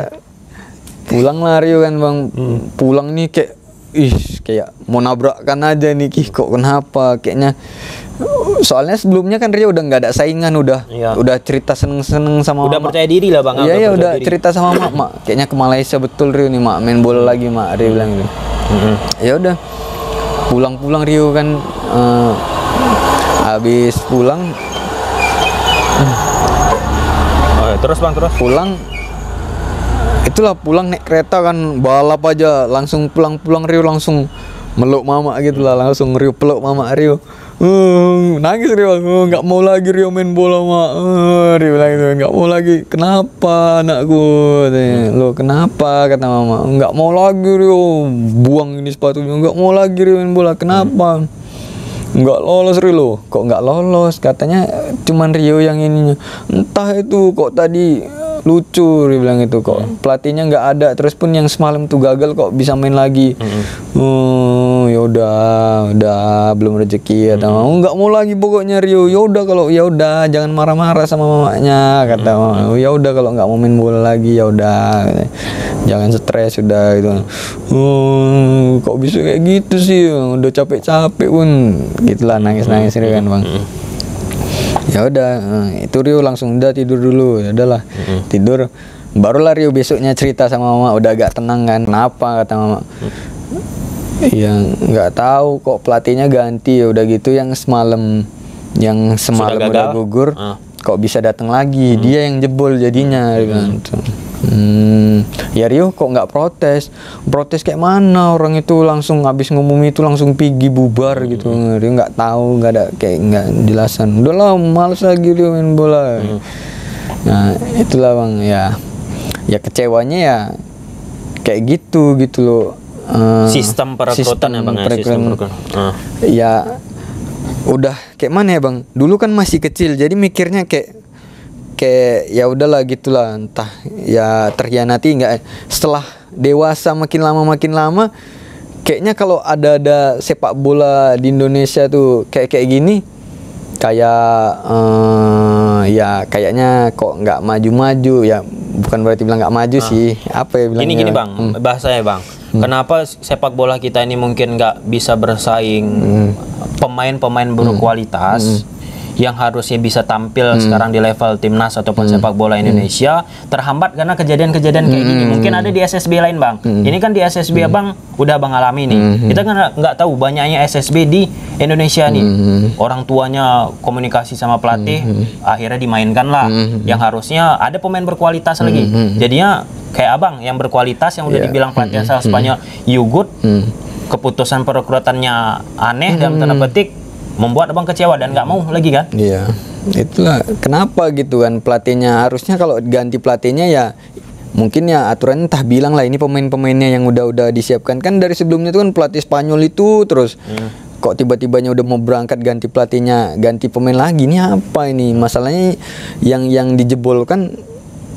S2: pulang lah Rio kan bang. Pulang nih kayak mau nabrakkan aja nih, kok kenapa kayaknya. Soalnya sebelumnya kan Rio udah nggak ada saingan, udah cerita seneng sama
S1: udah
S2: mak.
S1: Percaya diri lah bang.
S2: Iya udah cerita sama mak kayaknya ke Malaysia betul Rio nih mak, main bola lagi mak, Rio bilang gitu. Ya udah, pulang Rio kan. habis pulang
S1: Terus bang, terus
S2: pulang itulah pulang naik kereta kan, balap aja langsung pulang Rio langsung meluk mama gitu lah, langsung Rio peluk mama Rio. Nangis Rio, nggak mau lagi Rio main bola mak. Rio bilang gitu, nggak mau lagi. Kenapa anakku? Lo kenapa? Kata mama, nggak mau lagi Rio, buang ini sepatunya, nggak mau lagi Rio main bola. Kenapa? Nggak lolos Rio. Kok nggak lolos? Katanya cuman Rio yang ininya. Entah itu kok tadi lucu dia bilang itu, kok pelatihnya nggak ada, terus pun yang semalam tuh gagal kok bisa main lagi. Ya udah belum rezeki atau nggak mau lagi pokoknya Rio. Ya udah kalau ya udah jangan marah-marah sama mamanya kata mama. Ya udah kalau nggak mau main bola lagi ya udah jangan stres udah gitu. Kok bisa kayak gitu sih, udah capek-capek pun gitulah, nangis-nangis Rio kan bang. Ya udah itu Rio langsung udah tidur dulu, ya udahlah tidur. Barulah Rio besoknya cerita sama mama, udah agak tenang kan. Kenapa kata mama? Ya nggak tahu kok pelatihnya ganti, ya udah gitu yang semalam udah gugur kok bisa datang lagi, dia yang jebol jadinya kan. Ya Rio kok nggak protes kayak mana, orang itu langsung habis ngomong itu langsung pergi bubar gitu. Rio nggak tahu, nggak ada kayak nggak jelasan, udahlah males lagi Rio main bola. Nah itulah bang, ya kecewanya ya kayak gitu loh.
S1: Sistem perekrutan ya bang,
S2: ya udah kayak mana ya bang, dulu kan masih kecil jadi mikirnya kayak ya udahlah gitulah, entah ya terhianati nggak. Setelah dewasa makin lama kayaknya kalau ada sepak bola di Indonesia tuh kayak gini, kayak ya kayaknya kok nggak maju ya, bukan berarti bilang nggak maju sih, apa ya bilangnya
S1: gini bang, bahasanya bang, kenapa sepak bola kita ini mungkin nggak bisa bersaing pemain-pemain berkualitas yang harusnya bisa tampil sekarang di level timnas ataupun sepak bola Indonesia, terhambat karena kejadian-kejadian kayak gini. Mungkin ada di SSB lain bang, ini kan di SSB abang udah abang alami nih. Kita kan nggak tahu banyaknya SSB di Indonesia nih. Orang tuanya komunikasi sama pelatih, akhirnya dimainkan lah. Yang harusnya ada pemain berkualitas lagi. Jadinya kayak abang yang berkualitas yang udah dibilang pelatih asal Spanyol you good, keputusan perekrutannya aneh dalam tanda petik, membuat abang kecewa dan nggak mau lagi kan?
S2: Iya, itulah kenapa gitu kan pelatihnya. Harusnya kalau ganti pelatihnya ya mungkin ya aturannya entah bilang lah ini pemain-pemainnya yang udah disiapkan kan dari sebelumnya itu kan pelatih Spanyol itu terus kok tiba-tibanya udah mau berangkat ganti pelatihnya, ganti pemain lagi, ini apa ini? Masalahnya yang dijebolkan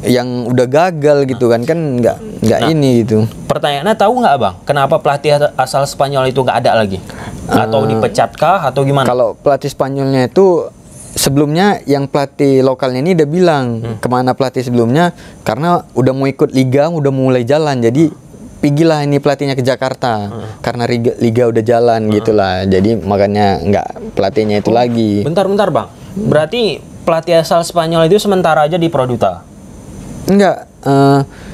S2: yang udah gagal gitu kan nggak ini gitu.
S1: Pertanyaannya, tahu nggak abang kenapa pelatih asal Spanyol itu nggak ada lagi, atau dipecatkah atau gimana?
S2: Kalau pelatih Spanyolnya itu sebelumnya yang pelatih lokalnya ini udah bilang kemana pelatih sebelumnya, karena udah mau ikut liga, udah mulai jalan, jadi pigilah ini pelatihnya ke Jakarta karena liga udah jalan gitulah, jadi makanya nggak pelatihnya itu lagi.
S1: Bentar bang, berarti pelatih asal Spanyol itu sementara aja di Produta?
S2: Enggak.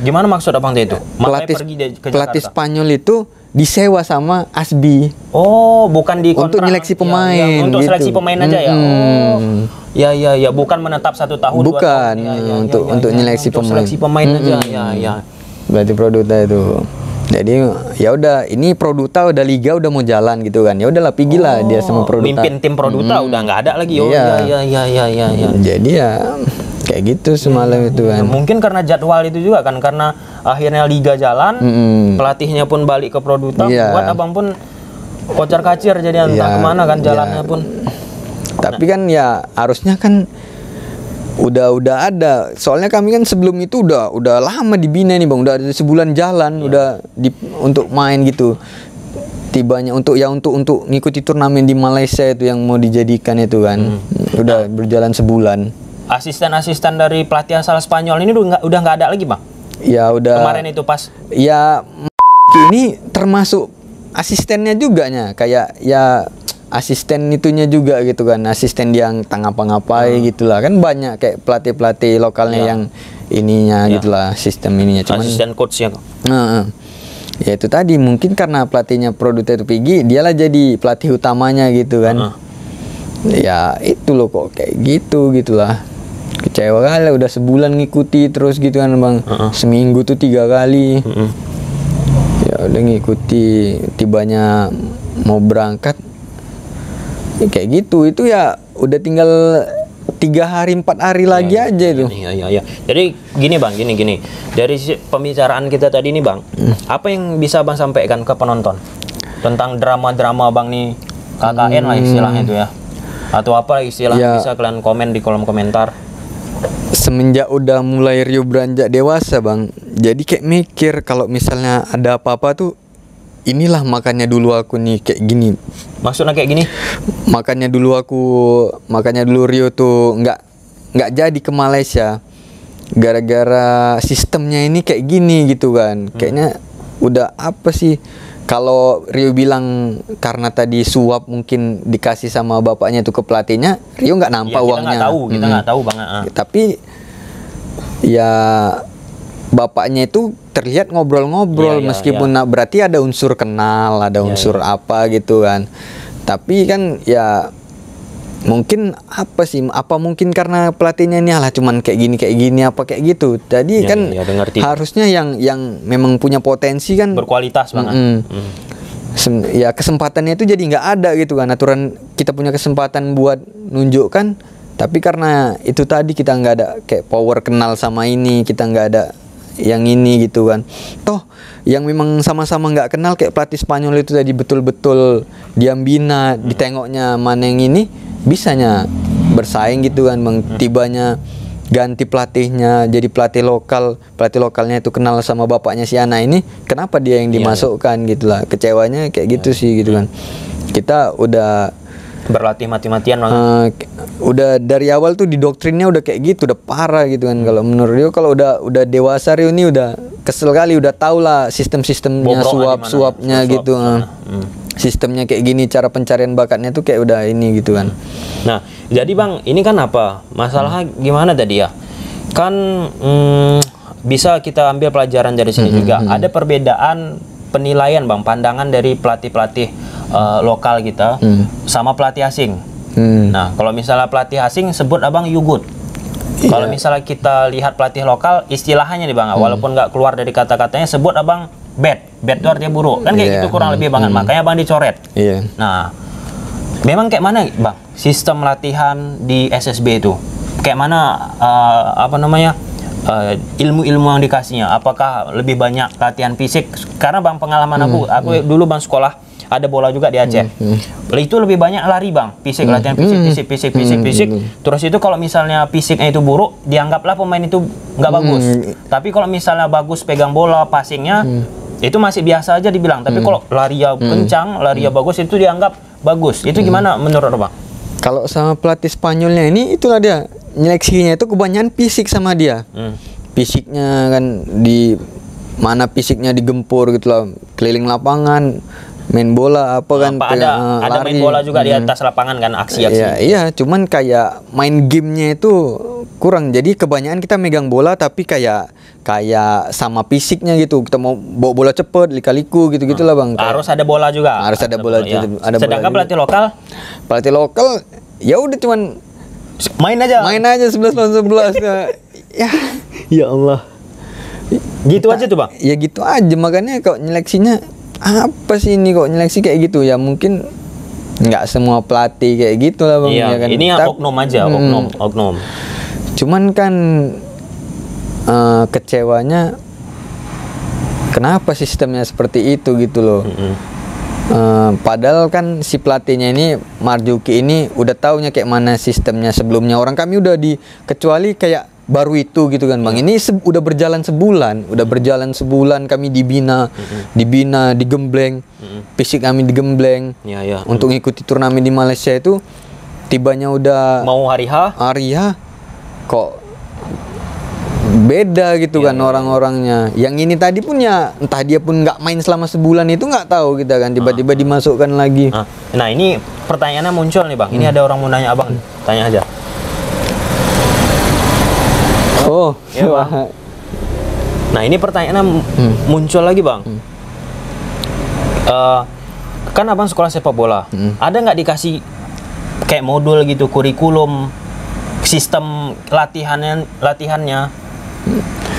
S1: Gimana maksud abang itu?
S2: Pelatih Spanyol itu disewa sama Asbi.
S1: Oh, bukan di kontrak.
S2: Untuk nyeleksi pemain.
S1: Untuk
S2: gitu.
S1: seleksi pemain aja ya. Oh, ya, bukan menetap 1 tahun.
S2: Bukan, 2 tahun. Untuk nyeleksi pemain.
S1: Seleksi pemain aja. Ya.
S2: Berarti Produta itu. Jadi ya udah, ini Produta udah liga udah mau jalan gitu kan. Ya udahlah pigilah dia sama Produta.
S1: Mimpin tim Produta udah nggak ada lagi. Oh
S2: iya.
S1: Ya.
S2: Jadi ya kayak gitu semalam itu kan.
S1: Mungkin karena jadwal itu juga kan, karena akhirnya liga jalan, pelatihnya pun balik ke Produta, buat abang pun kocar kacir jadi entah kemana kan jalannya pun.
S2: Tapi kan ya harusnya kan udah ada, soalnya kami kan sebelum itu udah lama dibina nih bang, udah ada sebulan jalan udah untuk main gitu. Tibanya untuk ngikuti turnamen di Malaysia itu yang mau dijadikan itu kan, udah berjalan sebulan.
S1: Asisten-asisten dari pelatih asal Spanyol ini udah nggak ada lagi bang?
S2: Ya udah.
S1: Kemarin itu pas.
S2: Ya ini termasuk asistennya juga nya, kayak ya asisten itunya juga gitu kan, asisten yang ngapa-ngapain gitulah kan, banyak kayak pelatih lokalnya yang ininya gitulah, sistem ininya. Cuman
S1: asisten coachnya.
S2: Ya itu tadi mungkin karena pelatihnya Produta itu pergi, dialah jadi pelatih utamanya gitu kan. Ya itu loh kok kayak gitu gitulah. Kecewa kali, udah sebulan ngikuti terus gitu kan bang. Seminggu tuh 3 kali. Ya udah ngikuti, tibanya mau berangkat ya kayak gitu. Itu ya udah tinggal 3 hari 4 hari lagi aja itu.
S1: Iya. Jadi gini bang, gini. Dari pembicaraan kita tadi nih bang, apa yang bisa bang sampaikan ke penonton tentang drama-drama bang nih, KKN lah istilahnya itu ya, atau apa istilahnya, bisa kalian komen di kolom komentar.
S2: Semenjak udah mulai Rio beranjak dewasa bang, jadi kayak mikir kalau misalnya ada apa-apa tuh, inilah makanya dulu aku nih kayak gini.
S1: Maksudnya kayak gini?
S2: Makanya dulu Rio tuh nggak jadi ke Malaysia gara-gara sistemnya ini kayak gini gitu kan. Kayaknya udah apa sih, kalau Rio bilang karena tadi suap mungkin dikasih sama bapaknya itu ke pelatihnya, Rio nggak nampak uangnya.
S1: Kita nggak tahu banget.
S2: Tapi ya bapaknya itu terlihat ngobrol-ngobrol, meskipun berarti ada unsur kenal, ada unsur apa gitu kan. Tapi kan ya mungkin apa mungkin karena pelatihnya ini cuman kayak gini apa kayak gitu. Jadi kan harusnya yang memang punya potensi kan,
S1: berkualitas banget.
S2: Ya kesempatannya itu jadi nggak ada gitu kan. Aturan kita punya kesempatan buat nunjukkan, tapi karena itu tadi kita nggak ada kayak power kenal sama ini, kita nggak ada yang ini gitu kan. Toh yang memang sama-sama nggak kenal kayak pelatih Spanyol itu tadi betul-betul diam bina, ditengoknya mana yang ini bisanya bersaing gitu kan bang. Tibanya ganti pelatihnya jadi pelatih lokalnya itu kenal sama bapaknya si anak ini, kenapa dia yang dimasukkan gitulah. Kecewanya kayak gitu sih gitu kan. Kita udah
S1: berlatih mati-matian banget.
S2: Udah dari awal tuh didoktrinnya udah kayak gitu, udah parah gitu kan. Kalau menurut Rio, kalau udah dewasa Rio ini udah kesel kali, udah tau lah sistemnya suapnya gitu. Sistemnya kayak gini, cara pencarian bakatnya tuh kayak udah ini gitu kan.
S1: Nah, jadi bang, ini kan apa masalah gimana tadi ya? Kan bisa kita ambil pelajaran dari sini juga. Ada perbedaan penilaian bang, pandangan dari pelatih-pelatih lokal kita sama pelatih asing. Nah, kalau misalnya pelatih asing sebut abang you good. Kalau misalnya kita lihat pelatih lokal, istilahnya nih bang, walaupun nggak keluar dari kata-katanya, sebut abang bad itu artinya buruk. Kan kayak gitu kurang lebih banget. Makanya bang dicoret. Nah, memang kayak mana bang sistem latihan di SSB itu? Kayak mana ilmu-ilmu yang dikasihnya? Apakah lebih banyak latihan fisik? Karena bang pengalaman aku dulu bang sekolah ada bola juga di Aceh. Itu lebih banyak lari bang, fisik, latihan fisik. Terus itu kalau misalnya fisiknya itu buruk, dianggaplah pemain itu nggak bagus. Tapi kalau misalnya bagus pegang bola, passingnya, itu masih biasa aja dibilang. Tapi kalau lari kencang, lari bagus, itu dianggap bagus. Itu gimana menurut bang?
S2: Kalau sama pelatih Spanyolnya ini, itulah dia nyeleksinya itu kebanyakan fisik sama dia. Fisiknya kan di mana fisiknya digempur gitulah, keliling lapangan, main bola
S1: ada main bola juga di atas lapangan kan, aksi-aksi.
S2: Iya, cuman kayak main gamenya itu kurang. Jadi kebanyakan kita megang bola tapi kayak sama fisiknya gitu. Kita mau bawa bola cepet, lika-liku gitu lah bang.
S1: Harus ada bola juga.
S2: Harus ada bola.
S1: Sedangkan pelatih lokal
S2: ya udah cuman
S1: main aja
S2: 11 lawan 11. Ya Allah.
S1: Gitu aja tuh bang.
S2: Ya gitu aja, makanya kok nyeleksinya apa sih ini, kok nyeleksi kayak gitu ya. Mungkin nggak semua pelatih kayak gitu lah bang.
S1: Iya, kan? Ini oknum aja, oknum.
S2: Cuman kan kecewanya kenapa sistemnya seperti itu gitu loh. Padahal kan si pelatihnya ini Marzuki ini udah taunya kayak mana sistemnya sebelumnya. Orang kami udah kecuali kayak baru itu gitu kan bang. Ini udah berjalan sebulan kami dibina, digembleng, fisik kami digembleng untuk ngikuti turnamen di Malaysia itu. Tibanya udah
S1: mau hari H
S2: kok beda gitu kan orang-orangnya. Yang ini tadi pun ya entah dia pun nggak main selama sebulan itu nggak tahu kita kan, tiba-tiba dimasukkan lagi.
S1: Nah ini pertanyaannya muncul nih bang. Ini ada orang mau nanya abang, tanya aja. Ya, bang. Nah ini pertanyaannya muncul lagi bang. Kan abang sekolah sepak bola, ada nggak dikasih kayak modul gitu, kurikulum, sistem latihannya,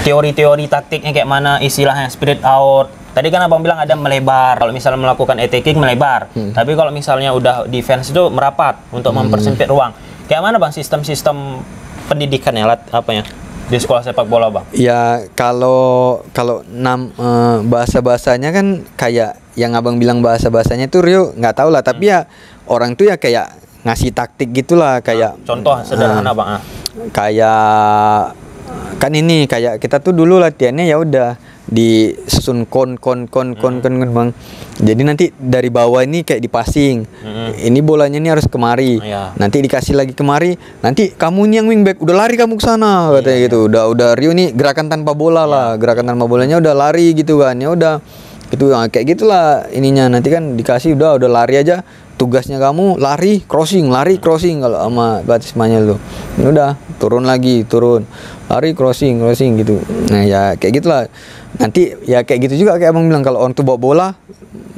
S1: teori-teori taktiknya kayak mana, istilahnya spirit out. Tadi kan abang bilang ada melebar, kalau misalnya melakukan attacking melebar, tapi kalau misalnya udah defense itu merapat untuk mempersempit ruang. Kayak mana bang sistem pendidikannya, di sekolah sepak bola bang?
S2: Ya kalau bahasa-bahasanya kan kayak yang abang bilang bahasa-bahasanya tuh Rio nggak tahu lah, tapi ya orang tuh ya kayak ngasih taktik gitulah, kayak
S1: contoh sederhana bang.
S2: Kayak kan ini kayak kita tuh dulu latihannya ya udah disusun kon bang. Jadi nanti dari bawah ini kayak dipasing. Ini bolanya ini harus kemari. Nanti dikasih lagi kemari. Nanti kamu nih yang wingback udah lari kamu ke sana katanya gitu. Udah Rio nih gerakan tanpa bola lah. Gerakan tanpa bolanya udah lari gitu kan. Ya udah gitu kayak gitulah ininya. Nanti kan dikasih udah lari aja. Tugasnya kamu lari crossing kalau sama pelatih Spanyol tuh. Ini udah turun lari crossing gitu. Nah ya kayak gitulah. Nanti ya kayak gitu juga kayak abang bilang, kalau orang tuh bawa bola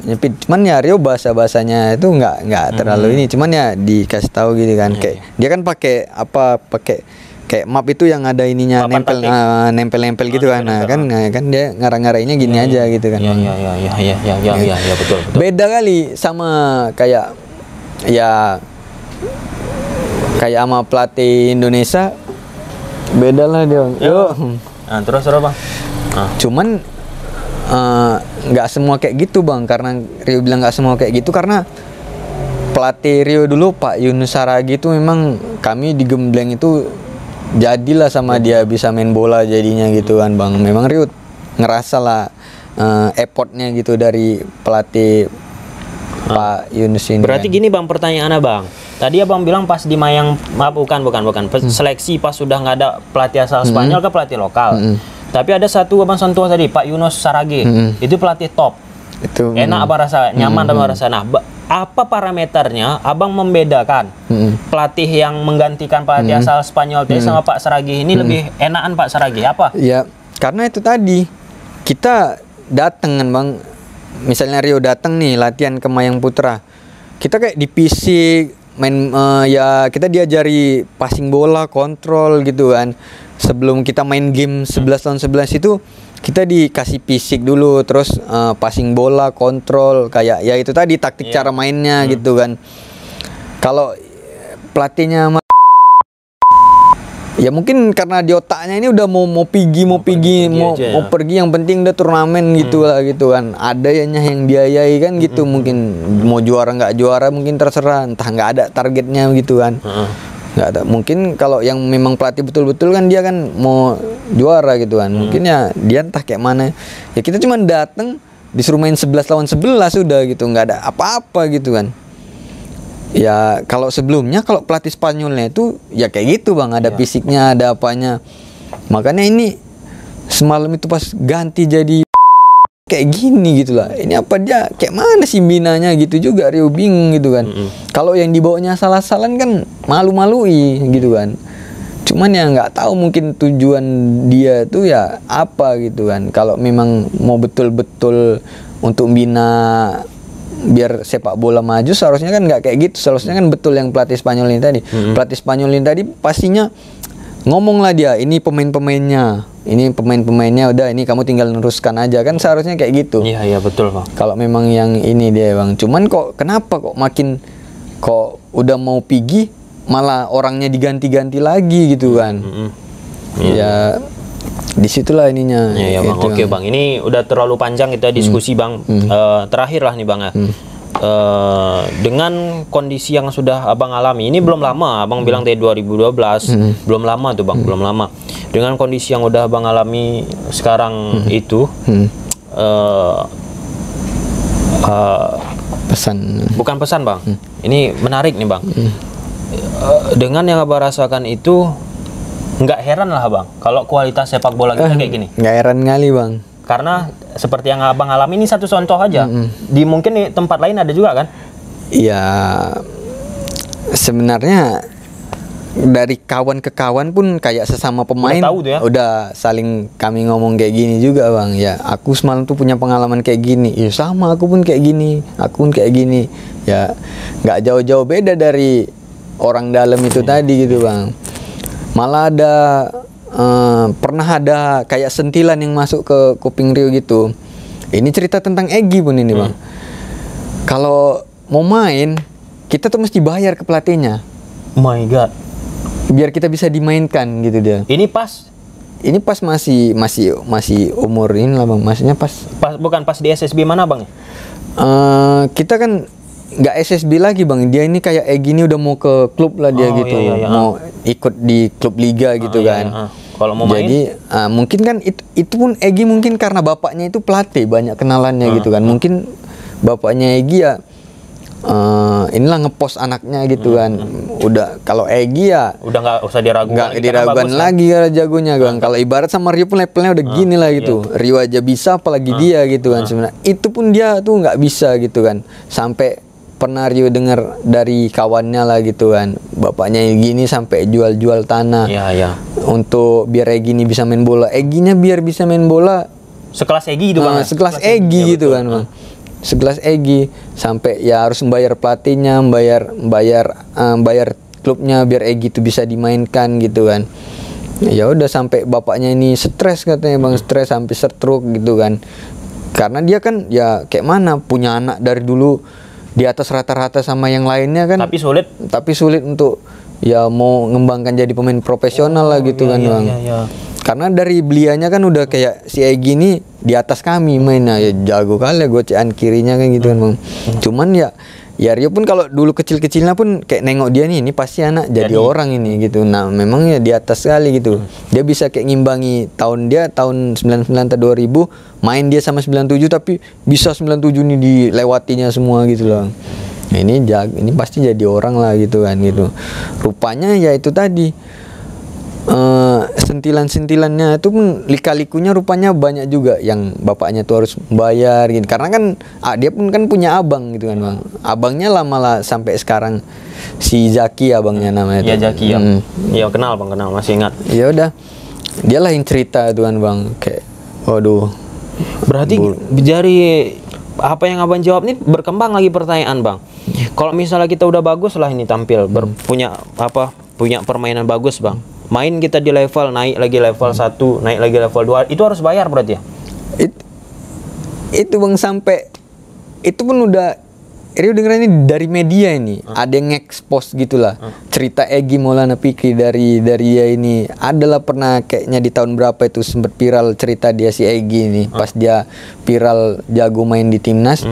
S2: nyepit, cuman ya Rio bahasanya itu nggak terlalu ini, cuman ya dikasih tahu gitu kan. Kayak dia kan pakai kayak map itu yang ada ininya, nempel gitu kan. Nah kan dia ngarang-ngarainya gini aja gitu kan.
S1: Iya betul.
S2: Beda kali sama kayak sama pelatih Indonesia, beda lah dia.
S1: Nah, terus bang.
S2: Cuman nggak semua kayak gitu bang, karena Rio bilang nggak semua kayak gitu karena pelatih Rio dulu Pak Yunus Saragi itu memang kami di Gembleng itu jadilah sama dia bisa main bola jadinya gitu kan bang. Memang Rio ngerasa lah effortnya gitu dari pelatih Pak Yunus ini.
S1: Berarti
S2: kan.
S1: gini bang, pertanyaannya bang. Tadi abang bilang pas di Mayang, bukan. Seleksi pas sudah nggak ada pelatih asal Spanyol ke pelatih lokal. Tapi ada satu abang sentuh tadi, Pak Yunus Saragi. Itu pelatih top.
S2: Itu
S1: enak abang rasa, nyaman abang rasa. Nah, apa parameternya abang membedakan pelatih yang menggantikan pelatih asal Spanyol tadi sama Pak Saragi ini lebih enakan Pak Saragi apa?
S2: Ya, karena itu tadi kita dateng kan bang. Misalnya Rio datang nih latihan ke Mayang Putra, kita kayak dipisik main ya kita diajari passing bola, kontrol gitu kan. Sebelum kita main game 11 lawan 11 itu kita dikasih fisik dulu, terus passing bola, kontrol, kayak ya itu tadi taktik cara mainnya gitu kan. Kalau pelatihnya ya mungkin karena di otaknya ini udah mau pergi yang penting udah turnamen gitu lah gitu kan. Ada yang biayai kan gitu, mungkin mau juara nggak juara mungkin terserah, entah nggak ada targetnya gitu kan. Nggak ada, mungkin kalau yang memang pelatih betul-betul kan dia kan mau juara gitu kan. Mungkin ya dia entah kayak mana ya, kita cuma dateng disuruh main 11 lawan 11 udah gitu, nggak ada apa-apa gitu kan. Ya kalau sebelumnya kalau pelatih Spanyolnya itu ya kayak gitu bang, ada fisiknya, ada apanya. Makanya ini semalam itu pas ganti jadi kayak gini gitu lah. Ini apa dia kayak mana sih binanya gitu juga, Rio bingung gitu kan. Kalau yang dibawanya salah-salan kan malu-malui gitu kan. Cuman ya nggak tahu mungkin tujuan dia tuh ya apa gitu kan. Kalau memang mau betul-betul untuk bina biar sepak bola maju, seharusnya kan nggak kayak gitu. Seharusnya kan betul yang pelatih Spanyol ini tadi. Pelatih Spanyol ini tadi pastinya ngomong lah dia, ini pemain-pemainnya, udah ini kamu tinggal neruskan aja kan, seharusnya kayak gitu.
S1: Iya betul bang.
S2: Kalau memang yang ini dia bang, cuman kenapa makin udah mau pergi malah orangnya diganti-ganti lagi gitu kan. Ya disitulah ininya.
S1: Iya bang. Oke bang, ini udah terlalu panjang kita diskusi bang. Terakhir lah nih bang ya. Dengan kondisi yang sudah abang alami ini belum lama, abang bilang dari 2012 belum lama tuh bang, belum lama. Dengan kondisi yang udah abang alami sekarang itu bukan pesan bang, ini menarik nih bang. Dengan yang abang rasakan itu, nggak heran lah bang kalau kualitas sepak bola kita kayak gini.
S2: Nggak heran kali bang,
S1: karena seperti yang abang alami ini satu contoh aja. Mungkin di tempat lain ada juga kan?
S2: Iya, sebenarnya dari kawan ke kawan pun kayak sesama pemain
S1: udah tahu tuh ya?
S2: Udah saling kami ngomong kayak gini juga bang. Ya aku semalam tuh punya pengalaman kayak gini. Ya sama, aku pun kayak gini, aku pun kayak gini. Ya nggak jauh-jauh beda dari orang dalam itu tadi gitu bang. Malah ada pernah ada kayak sentilan yang masuk ke kuping Rio gitu. Ini cerita tentang Egy pun ini bang. Kalau mau main kita tuh mesti bayar ke pelatihnya.
S1: My God.
S2: Biar kita bisa dimainkan gitu dia.
S1: Ini pas
S2: masih umur ini lah bang. Maksudnya
S1: bukan pas di SSB mana bang?
S2: Kita kan nggak SSB lagi bang. Dia ini kayak Egy ini udah mau ke klub lah dia gitu.
S1: Iya.
S2: Mau ikut di klub liga gitu kan.
S1: Kalau mau main,
S2: jadi mungkin kan itu pun Egy mungkin karena bapaknya itu pelatih, banyak kenalannya gitu kan. Mungkin bapaknya Egy ya inilah ngepost anaknya gitu kan. Udah kalau Egy ya
S1: udah nggak usah diragukan.
S2: Nggak diragukan lagi ya jagonya kan. Kalau ibarat sama Rio pun levelnya udah gini lah gitu. Rio aja bisa apalagi dia gitu kan sebenarnya. Itu pun dia tuh nggak bisa gitu kan. Sampai pernah Rio dengar dari kawannya lah gitu kan. Bapaknya gini sampai jual-jual tanah.
S1: Iya.
S2: Untuk biar Egy ini bisa main bola. Egy-nya biar bisa main bola
S1: sekelas Egy gitu bang.
S2: Sekelas Egy gitu kan bang. Sekelas Egy sampai ya harus membayar pelatihnya, bayar klubnya biar Egy itu bisa dimainkan gitu kan. Ya udah sampai bapaknya ini stres katanya bang, stres sampai stroke gitu kan. Karena dia kan ya kayak mana punya anak dari dulu di atas rata-rata sama yang lainnya kan. Tapi sulit untuk ya mau ngembangkan jadi pemain profesional lah gitu kan bang. Karena dari beliannya kan udah kayak si Egy ini di atas kami mainnya, ya jago kali ya gocean kirinya kan gitu kan bang. Cuman ya Rio pun kalau dulu kecil-kecilnya pun kayak nengok dia nih, ini pasti anak jadi orang ini gitu. Nah memang ya di atas sekali gitu. Dia bisa kayak ngimbangi tahun 99 atau 2000 main dia sama 97 tapi bisa 97 ini dilewatinya semua gitu loh. Nah, ini pasti jadi orang lah gitu kan gitu. Rupanya ya itu tadi sentilan-sentilannya itu pun lika-likunya rupanya banyak juga yang bapaknya tuh harus bayar gitu. Karena kan dia pun kan punya abang gitu kan bang. Abangnya lah malah sampai sekarang si Zaki abangnya namanya.
S1: Iya Zaki ya. Iya kenal bang, kenal, masih ingat.
S2: Ya udah, dia lah yang cerita tuh kan bang. Kayak waduh.
S1: Berarti dari apa yang abang jawab nih berkembang lagi pertanyaan bang. Kalau misalnya kita udah bagus lah ini tampil, punya permainan bagus bang. Main kita di level, naik lagi level 1, naik lagi level 2, itu harus bayar berarti ya?
S2: Itu bang sampai itu pun udah Rio dengar ini dari media ini. Ada yang expose gitulah. Cerita Egy Maulana Fikri dari dia ini adalah pernah kayaknya di tahun berapa itu sempat viral cerita dia si Egy ini. Pas dia viral jago main di timnas.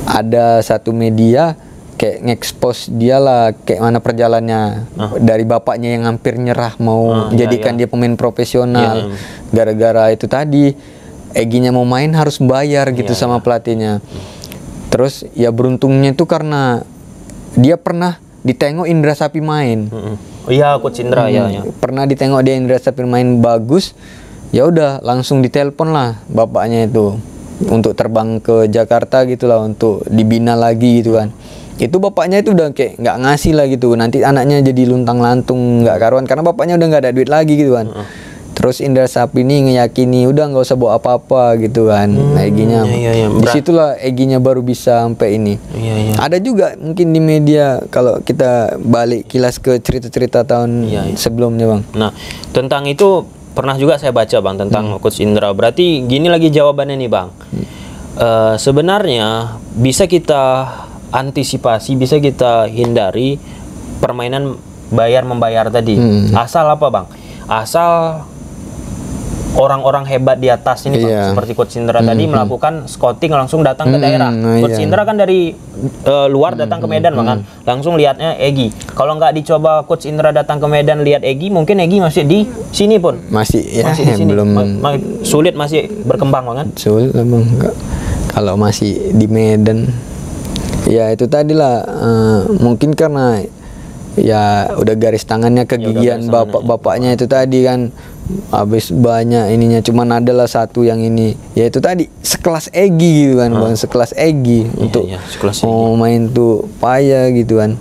S2: Ada satu media kayak nge-expose dia lah kayak mana perjalannya dari bapaknya yang hampir nyerah mau jadikan dia pemain profesional. Gara-gara itu tadi Egy-nya mau main harus bayar gitu sama pelatihnya. Terus ya beruntungnya itu karena dia pernah ditengok Indra Sapi main.
S1: Iya, Coach Indra ya.
S2: Pernah ditengok dia Indra Sapi main bagus. Ya udah langsung ditelepon lah bapaknya itu untuk terbang ke Jakarta gitulah untuk dibina lagi gitu kan. Itu bapaknya itu udah kayak nggak ngasih lah gitu, nanti anaknya jadi luntang-lantung nggak karuan karena bapaknya udah nggak ada duit lagi gitu kan. Terus Indra Sapi ini ngeyakini udah nggak usah bawa apa-apa gitu kan. Egy-nya disitulah Egy-nya baru bisa sampai ini. Ada juga mungkin di media kalau kita balik kilas ke cerita-cerita tahun sebelumnya bang.
S1: Nah tentang itu pernah juga saya baca bang tentang Coach Indra. Berarti gini lagi jawabannya nih bang. Sebenarnya bisa kita antisipasi, bisa kita hindari permainan bayar-membayar tadi. Asal apa bang? Asal orang-orang hebat di atas ini bang, seperti Coach Indra tadi melakukan scouting langsung datang ke daerah. Coach Indra kan dari luar datang ke Medan bang kan, langsung lihatnya Egy. Kalau nggak dicoba Coach Indra datang ke Medan lihat Egy, mungkin Egy masih di sini pun.
S2: Masih di sini. Belum
S1: sulit, masih berkembang bang kan?
S2: Sulit lah bang. Kalau masih di Medan. Ya itu tadilah mungkin karena ya udah garis tangannya kegigihan bapaknya itu tadi kan habis banyak ininya, cuman adalah satu yang ini ya itu tadi sekelas Egy gitu kan bang, sekelas Egy untuk mau main tuh payah gitu kan.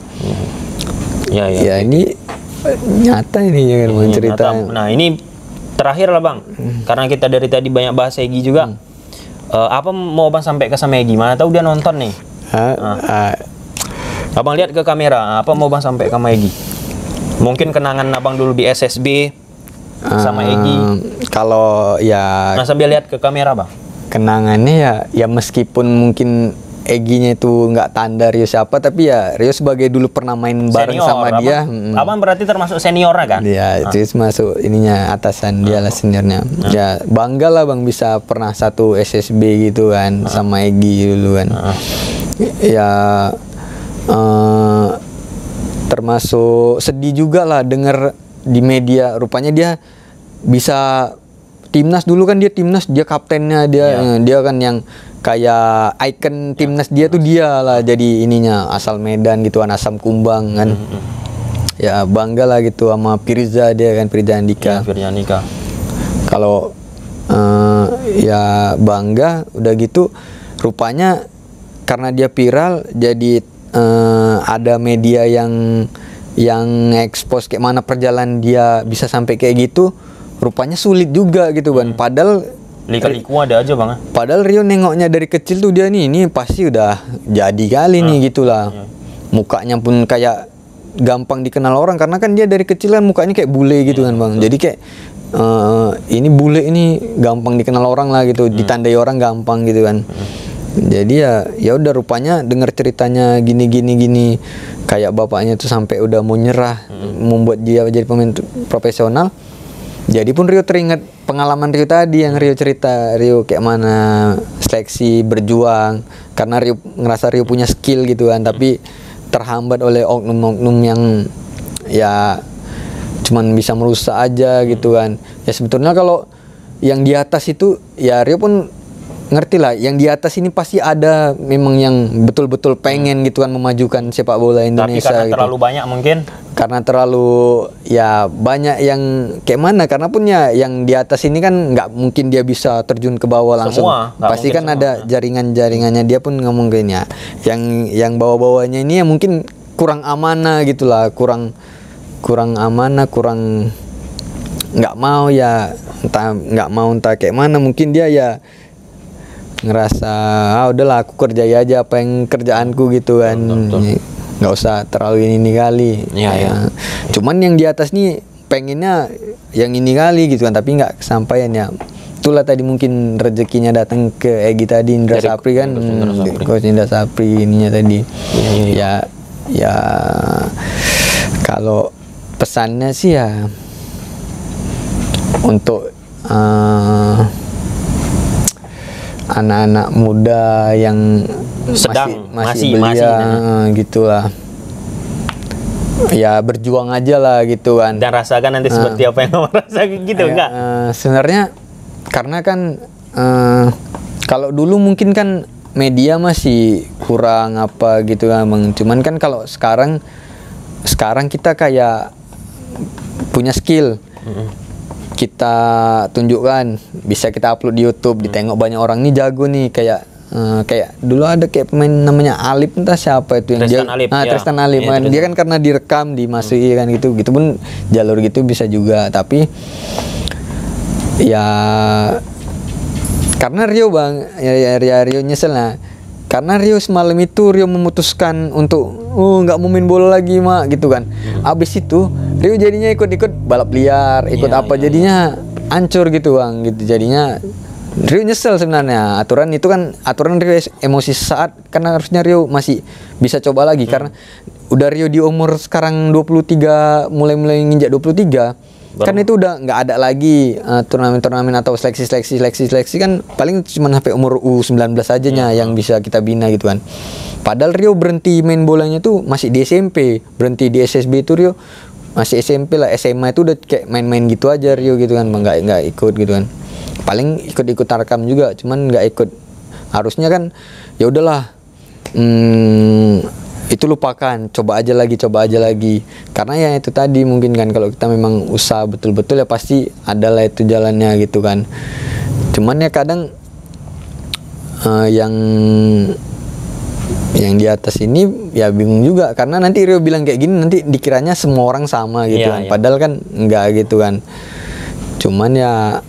S2: Ya ini nyata ini ya kan bang cerita.
S1: Nah ini terakhir lah bang, karena kita dari tadi banyak bahas Egy juga. Apa mau bang sampai ke sama Egy? Mana tahu dia nonton nih. Abang lihat ke kamera, apa mau bang sampai ke Egi? Mungkin kenangan abang dulu di SSB sama Egi.
S2: Kalau ya
S1: Nah sambil lihat ke kamera bang.
S2: kenangannya ya meskipun mungkin Eginya itu nggak tanda Rio siapa, tapi ya Rio sebagai dulu pernah main bareng
S1: Senior,
S2: sama dia.
S1: abang berarti termasuk seniornya kan?
S2: Ya itu masuk ininya atasan dia lah seniornya. Ya bangga lah bang bisa pernah satu SSB gitu kan sama Egi dulu kan. Ya termasuk sedih juga lah denger di media rupanya dia bisa timnas dulu kan, dia timnas, dia kaptennya, dia kan yang kayak icon timnas dia tuh dia lah jadi ininya, asal Medan gitu kan, asam Kumbang kan. Ya bangga lah gitu sama Firza, dia kan Firza Andika.
S1: Firza Andika.
S2: Kalau ya bangga udah gitu, rupanya karena dia viral jadi ada media yang expose kayak mana perjalanan dia bisa sampai kayak gitu. Rupanya sulit juga gitu kan. Padahal
S1: Liku ada aja bang.
S2: Padahal Rio nengoknya dari kecil tuh dia nih, ini pasti udah jadi kali nih gitulah. Mukanya pun kayak gampang dikenal orang karena kan dia dari kecil kan mukanya kayak bule gitu kan bang. Jadi kayak ini bule ini gampang dikenal orang lah gitu, ditandai orang gampang gitu kan. Jadi ya udah rupanya dengar ceritanya gini kayak bapaknya tuh sampai udah mau nyerah membuat dia jadi pemain profesional. Jadi pun Rio teringat pengalaman Rio tadi yang Rio cerita, Rio kayak mana seleksi berjuang karena Rio ngerasa Rio punya skill gitu kan, tapi terhambat oleh oknum-oknum yang ya cuman bisa merusak aja gitu kan. Ya sebetulnya kalau yang di atas itu ya Rio pun ngerti lah, yang di atas ini pasti ada memang yang betul-betul pengen gitu kan memajukan sepak bola Indonesia.
S1: Tapi karena
S2: gitu.
S1: terlalu banyak mungkin.
S2: Karena terlalu ya banyak yang kayak mana, karena pun ya yang di atas ini kan nggak mungkin dia bisa terjun ke bawah langsung. Pasti kan semua. Ada jaringan-jaringannya, dia pun ngomong kayaknya. Yang bawah-bawahnya ini ya mungkin kurang amanah gitulah, kurang amanah, kurang nggak mau ya, entah kayak mana, mungkin dia ya ngerasa udahlah aku kerjai aja apa yang kerjaanku gitu kan. Nggak usah terlalu ini kali. Ya. Cuman yang di atas nih pengennya yang ini kali gitu kan, tapi nggak kesampaian ya. Itulah tadi mungkin rezekinya datang ke Egi tadi, Indra Sapri kan, Coach Indra Sapri ininya tadi. Ya kalau pesannya sih ya untuk anak-anak muda yang masih belia gitulah, ya berjuang aja lah gitu kan,
S1: dan rasakan nanti seperti apa yang kamu rasakan gitu. Enggak
S2: sebenarnya karena kan kalau dulu mungkin kan media masih kurang apa gitu kan bang, cuman kan kalau sekarang kita kayak punya skill, kita tunjukkan, bisa kita upload di YouTube, ditengok banyak orang nih jago nih, kayak dulu ada kayak pemain namanya Alip, entah siapa itu yang Tristan Alip kan, dia kan karena direkam dimasuki kan gitu pun jalur gitu bisa juga. Tapi ya karena Rio bang ya Rio nyesel lah, karena Rio semalam itu Rio memutuskan untuk nggak mau main bola lagi mak gitu kan. Abis itu Rio jadinya ikut balap liar, jadinya hancur gitu bang gitu. Jadinya Rio nyesel sebenarnya, aturan itu kan aturan Rio emosi saat, karena harusnya Rio masih bisa coba lagi karena udah Rio di umur sekarang 23, mulai nginjak 23. Kan itu udah nggak ada lagi turnamen atau seleksi kan paling cuma sampai umur U19 aja yang bisa kita bina gitu kan. Padahal Rio berhenti main bolanya tuh masih di SMP, berhenti di SSB itu Rio masih SMP lah, SMA itu udah kayak main-main gitu aja Rio gitu kan, nggak ikut gitu kan. Paling ikut tarkam juga, cuman nggak ikut. Harusnya kan ya udahlah, itu lupakan, coba aja lagi. Karena ya itu tadi mungkin kan kalau kita memang usaha betul-betul ya pasti adalah itu jalannya gitu kan. Cuman ya kadang yang di atas ini ya bingung juga, karena nanti Rio bilang kayak gini nanti dikiranya semua orang sama gitu kan. Padahal kan enggak gitu kan. Cuman ya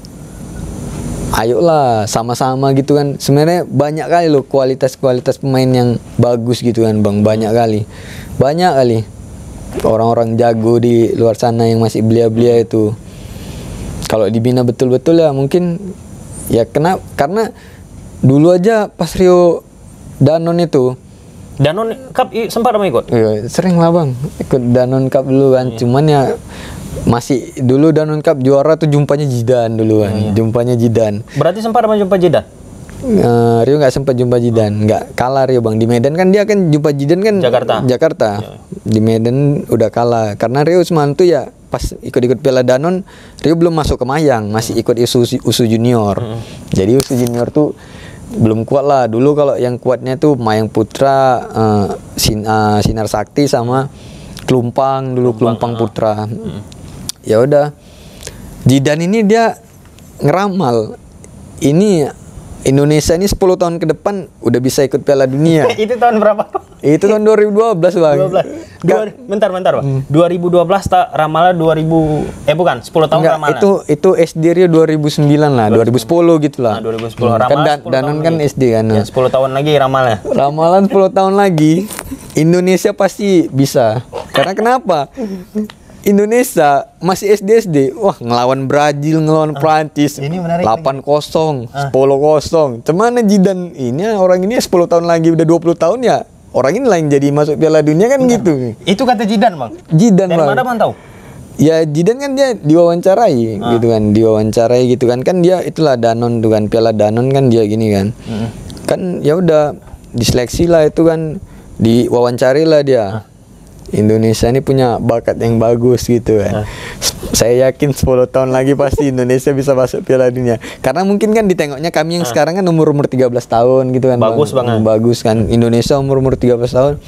S2: ayolah sama-sama gitu kan. Sebenarnya banyak kali loh kualitas pemain yang bagus gitu kan Bang, banyak kali orang-orang jago di luar sana yang masih belia-belia itu. Kalau dibina betul-betul ya mungkin ya karena dulu aja pas Rio Danon itu
S1: Danon Cup sempat apa ikut?
S2: Iya, sering lah Bang ikut Danon Cup dulu kan. Cuman ya masih dulu Danon Cup juara tuh jumpanya Zidane dulu kan. Jumpanya Zidane.
S1: Berarti sempat apa jumpa Zidane?
S2: Rio nggak sempat jumpa Zidane, nggak kalah Rio Bang. Di Medan kan dia kan jumpa Zidane kan Jakarta. Di Medan udah kalah karena Rio semalam tuh ya pas ikut-ikut Piala Danon, Rio belum masuk ke Mayang, masih ikut USU Junior. Jadi USU Junior tuh belum kuat lah. Dulu kalau yang kuatnya tuh Mayang Putra, Sinar Sakti sama Klumpang Putra. Ya udah, Zidane ini dia ngeramal ini Indonesia ini 10 tahun ke depan udah bisa ikut Piala Dunia.
S1: Itu tahun berapa?
S2: Itu tahun 2012 Bang.
S1: 12. Bentar Bang. 2012 ramalan 2000 bukan 10 tahun ramalan.
S2: Itu SD Rio 2009 lah, 2010 gitu lah.
S1: 2010 ramalan.
S2: Kan Danon kan SD kan.
S1: Ya, 10 tahun lagi ramalnya.
S2: Ramalan 10 tahun lagi Indonesia pasti bisa. Karena kenapa? Indonesia masih SD. Wah, ngelawan Brazil, ngelawan Prancis. 8-0, 10-0. Cuman Zidane ini orang ini 10 tahun lagi udah 20 tahun ya. Orang ini lah yang jadi masuk Piala Dunia kan gitu.
S1: Itu kata Zidane, Bang.
S2: Zidane,
S1: Bang. Dari mana Bang tahu?
S2: Ya Zidane kan dia diwawancarai gitu kan. Diwawancarai gitu kan. Kan dia itulah Danon tuh kan, Piala Danon kan dia gini kan. Kan ya udah diseleksi lah itu kan, diwawancari lah dia. Indonesia ini punya bakat yang bagus gitu kan. Saya yakin 10 tahun lagi pasti Indonesia bisa masuk Piala Dunia. Karena mungkin kan ditengoknya kami yang sekarang kan umur 13 tahun gitu kan.
S1: Bagus banget.
S2: Bagus kan. Indonesia umur 13 tahun.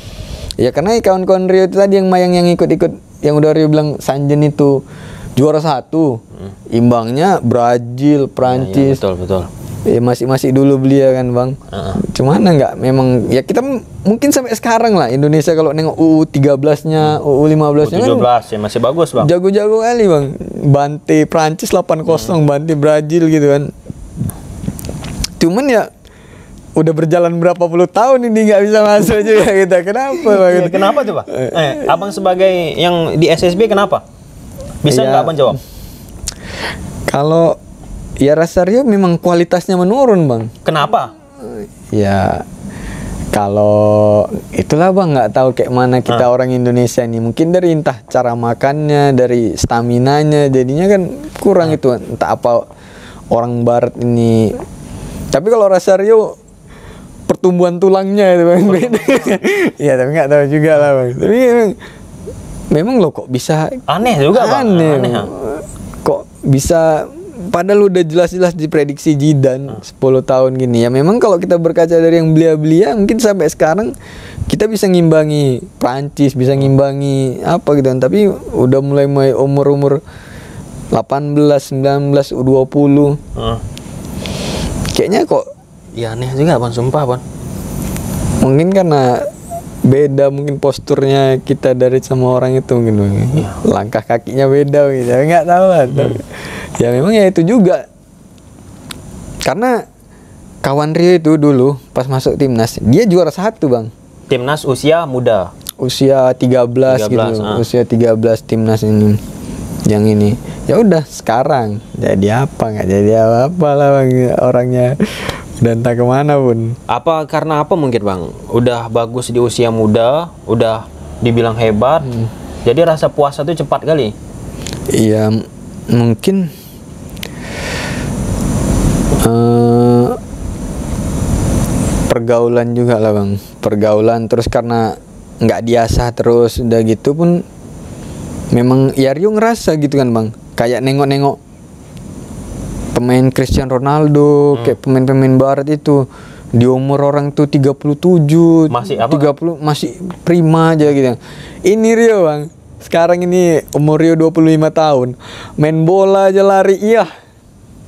S2: Ya karena kawan-kawan Rio itu tadi yang Mayang yang ikut-ikut, yang udah Rio bilang Sanjen itu juara 1. Imbangnya Brazil, Prancis.
S1: Ya, betul.
S2: Ya masih dulu belia kan Bang. Cuman nggak memang ya kita mungkin sampai sekarang lah Indonesia kalau nengok U13-nya, U15-nya
S1: U17 kan, ya masih bagus Bang.
S2: Jago-jago kali Bang. Bantai Prancis 8-0, bantai Brazil gitu kan. Cuman ya udah berjalan berapa puluh tahun ini nggak bisa masuk juga kita. Kenapa Bang?
S1: Kenapa tuh Pak? Abang sebagai yang di SSB kenapa? Bisa nggak Abang jawab?
S2: Kalau ya rasa Rio memang kualitasnya menurun Bang.
S1: Kenapa?
S2: Ya kalau itulah Bang, nggak tahu kayak mana kita orang Indonesia ini. Mungkin dari entah cara makannya, dari staminanya, jadinya kan kurang itu. Entah apa orang Barat ini. Tapi kalau rasa Rio pertumbuhan tulangnya itu Bang. Ya tapi nggak tahu juga lah Bang. Tapi memang lo kok bisa
S1: aneh juga Bang. Aneh.
S2: Kok bisa. Padahal udah jelas-jelas diprediksi Zidane 10 tahun gini. Ya memang kalau kita berkaca dari yang belia-belia, mungkin sampai sekarang kita bisa ngimbangi Prancis, bisa ngimbangi apa gitu kan. Tapi udah mulai umur 18, 19, U20. Kayaknya kok
S1: ya aneh juga Bang, sumpah Bang. Mungkin
S2: karena beda mungkin posturnya kita dari sama orang itu mungkin Bang. Langkah kakinya beda gitu. Enggak tahu lah. Ya memang ya itu juga. Karena kawan Rio itu dulu pas masuk timnas, dia juara 1 Bang.
S1: Timnas usia muda.
S2: Usia 13 gitu. Usia 13 timnas ini. Yang ini. Ya udah sekarang jadi apa nggak jadi apa lah Bang, orangnya udah entah kemana pun.
S1: Apa karena apa mungkin Bang? Udah bagus di usia muda, udah dibilang hebat. Jadi rasa puasa tuh cepat kali.
S2: Iya, mungkin pergaulan juga lah Bang. Pergaulan terus karena nggak diasah terus udah gitu pun memang ya Rio ngerasa gitu kan Bang. Kayak nengok-nengok pemain Cristiano Ronaldo, kayak pemain-pemain barat itu di umur orang tuh 37,
S1: masih apa?
S2: 30 masih prima aja gitu. Ini Rio Bang. Sekarang ini umur Rio 25 tahun. Main bola aja lari, iya.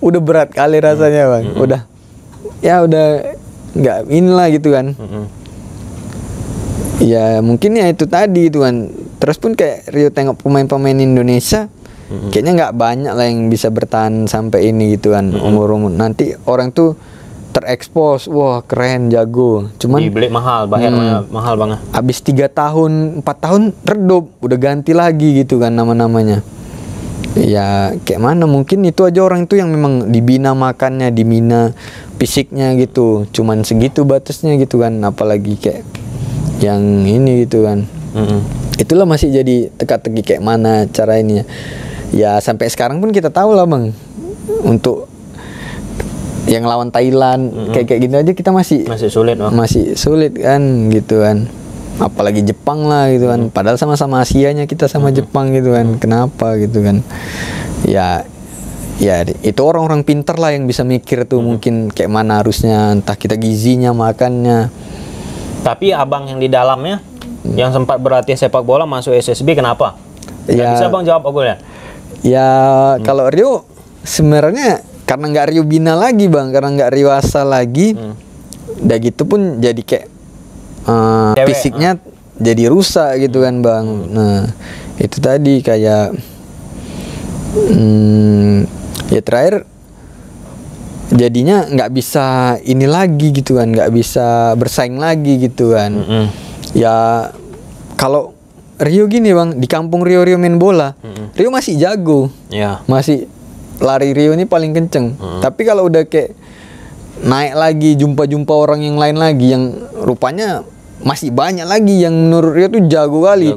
S2: Udah berat kali rasanya Bang. Udah nggak inilah gitu kan. Ya mungkin ya itu tadi itu kan. Terus pun kayak Rio tengok pemain-pemain Indonesia kayaknya nggak banyak lah yang bisa bertahan sampai ini gitu kan. Umur nanti orang tuh terekspos, wah keren, jago, cuman
S1: dibeli mahal, bayar mahal banget.
S2: Abis 3 tahun 4 tahun redup, udah ganti lagi gitu kan namanya. Ya kayak mana, mungkin itu aja orang itu yang memang dibina makannya, dibina fisiknya gitu, cuman segitu batasnya gitu kan, apalagi kayak yang ini gitu kan. Itulah masih jadi teka-teki kayak mana cara ini ya. Sampai sekarang pun kita tahu lah bang, untuk yang lawan Thailand kayak gini aja kita masih
S1: sulit bang.
S2: Masih sulit kan gitu kan, apalagi Jepang lah gitu kan. Padahal sama-sama Asianya kita sama Jepang gitu kan. Kenapa gitu kan ya itu orang-orang pintar lah yang bisa mikir tuh mungkin kayak mana harusnya, entah kita gizinya, makannya.
S1: Tapi abang yang di dalamnya yang sempat berlatih sepak bola masuk SSB, kenapa? Nggak bisa bang jawab aku ya?
S2: Ya kalau Rio sebenarnya karena nggak Rio bina lagi bang, karena nggak Rio asal lagi, udah gitu pun jadi kayak fisiknya jadi rusak gitu kan bang. Nah itu tadi kayak ya terakhir jadinya nggak bisa ini lagi gitu kan, nggak bisa bersaing lagi gitu kan. Ya kalau Rio gini bang, di kampung Rio main bola, Rio masih jago, masih lari Rio ini paling kenceng. Tapi kalau udah kayak naik lagi, jumpa orang yang lain lagi yang rupanya masih banyak lagi yang menurut Rio tuh jago kali,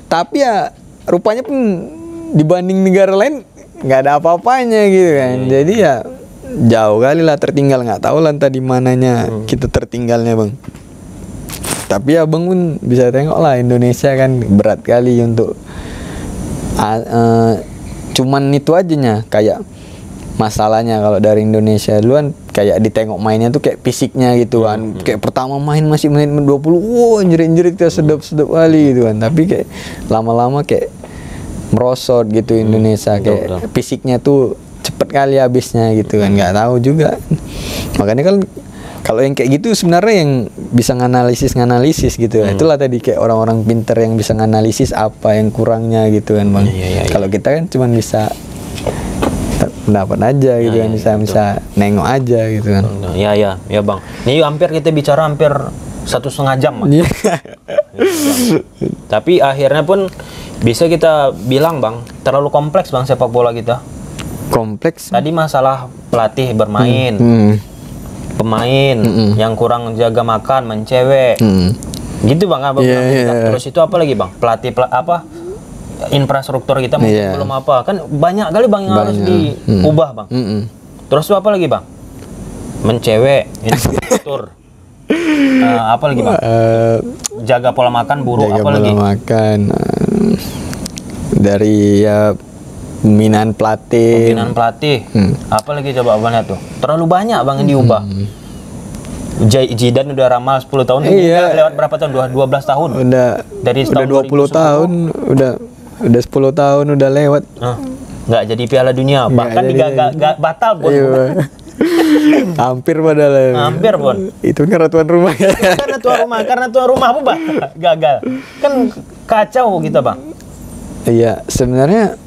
S2: tapi ya rupanya pun dibanding negara lain nggak ada apa-apanya gitu kan. Jadi ya jauh kali lah tertinggal, nggak tahu lah entah di mananya kita tertinggalnya bang. Tapi ya bang pun bisa tengok lah, Indonesia kan berat kali untuk cuman itu aja kayak masalahnya kalau dari Indonesia duluan kayak ditengok mainnya tuh kayak fisiknya gitu kan. Kayak pertama main masih menit 20, wow jerit-jerit kita sedap-sedap kali gitu kan. Tapi kayak lama-lama kayak merosot gitu Indonesia, kayak fisiknya tuh cepet kali habisnya gitu kan. Nggak tahu juga, makanya kan kalau yang kayak gitu sebenarnya yang bisa nganalisis gitu. Itulah tadi kayak orang-orang pinter yang bisa nganalisis apa yang kurangnya gitu kan bang. Kalau kita kan cuma bisa pendapat aja gitu kan, bisa nengok aja gitu kan.
S1: Ya bang. Ini hampir kita bicara hampir 1,5 jam bang. Tapi akhirnya pun bisa kita bilang bang, terlalu kompleks bang sepak bola kita.
S2: Kompleks.
S1: Tadi masalah pelatih bermain, pemain yang kurang jaga makan, mencewek, gitu bang. Terus itu apa lagi bang? Pelatih apa? Infrastruktur kita mungkin belum apa. Kan banyak kali bang yang harus diubah bang. Terus itu apa lagi bang? Mencewek, infrastruktur. Apa lagi bang? Jaga pola makan buruk.
S2: Jaga
S1: apa lagi?
S2: Pola makan. Dari ya pembinaan pelatih. Apa lagi coba abang lihat tuh? Terlalu banyak bang yang diubah. Zidane udah ramal 10 tahun, lewat berapa tahun? 12 tahun. Dari udah 20 tahun, udah 10 tahun udah lewat.
S1: Nggak jadi Piala Dunia, bahkan batal pun.
S2: Hampir padahal.
S1: Hampir pun.
S2: Itu karena tuan rumah.
S1: Karena tuan rumah apa gagal. Kan kacau kita bang.
S2: Iya, sebenarnya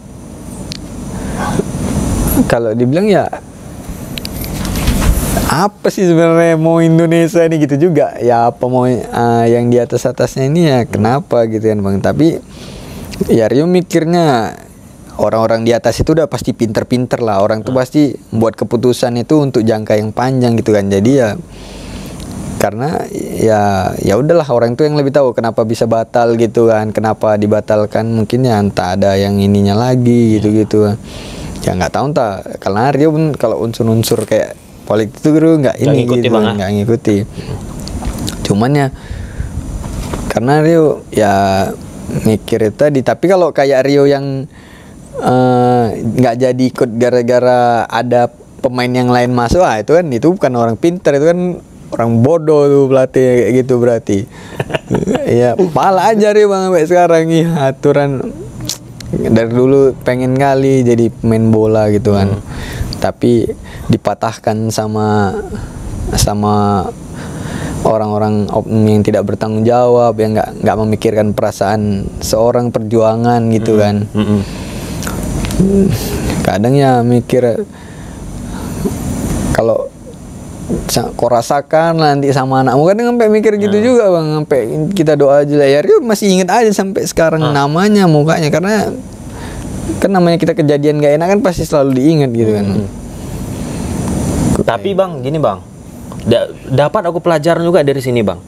S2: kalau dibilang ya apa sih sebenarnya mau Indonesia ini gitu juga ya, apa mau yang di atasnya ini ya kenapa gitu kan bang. Tapi ya Rio mikirnya orang-orang di atas itu udah pasti pinter-pinter lah, orang tuh pasti buat keputusan itu untuk jangka yang panjang gitu kan. Jadi ya karena ya udahlah, orang itu yang lebih tahu kenapa bisa batal gitu kan, kenapa dibatalkan, mungkin ya entah ada yang ininya lagi gitu-gitu. Ya nggak tahu entah, karena Rio pun kalau unsur-unsur kayak politik itu nggak ini gitu, nggak ngikuti. Cuman ya karena Rio ya mikir itu tadi. Tapi kalau kayak Rio yang nggak jadi ikut gara-gara ada pemain yang lain masuk, itu bukan orang pintar, itu kan orang bodoh tuh pelatih kayak gitu berarti. Ya pala aja Rio bang sampai sekarang ya, aturan dari dulu pengen kali jadi pemain bola gitu kan. Tapi dipatahkan sama orang-orang yang tidak bertanggung jawab, yang nggak memikirkan perasaan seorang perjuangan gitu kan. Kadang ya mikir kalau kau rasakan nanti sama anakmu, kadang sampai mikir gitu juga bang, sampai kita doa aja lah ya. Rio masih ingat aja sampai sekarang namanya, mukanya, karena kan namanya kita kejadian gak enak kan pasti selalu diingat gitu kan.
S1: Tapi bang, gini bang, dapat aku pelajaran juga dari sini bang,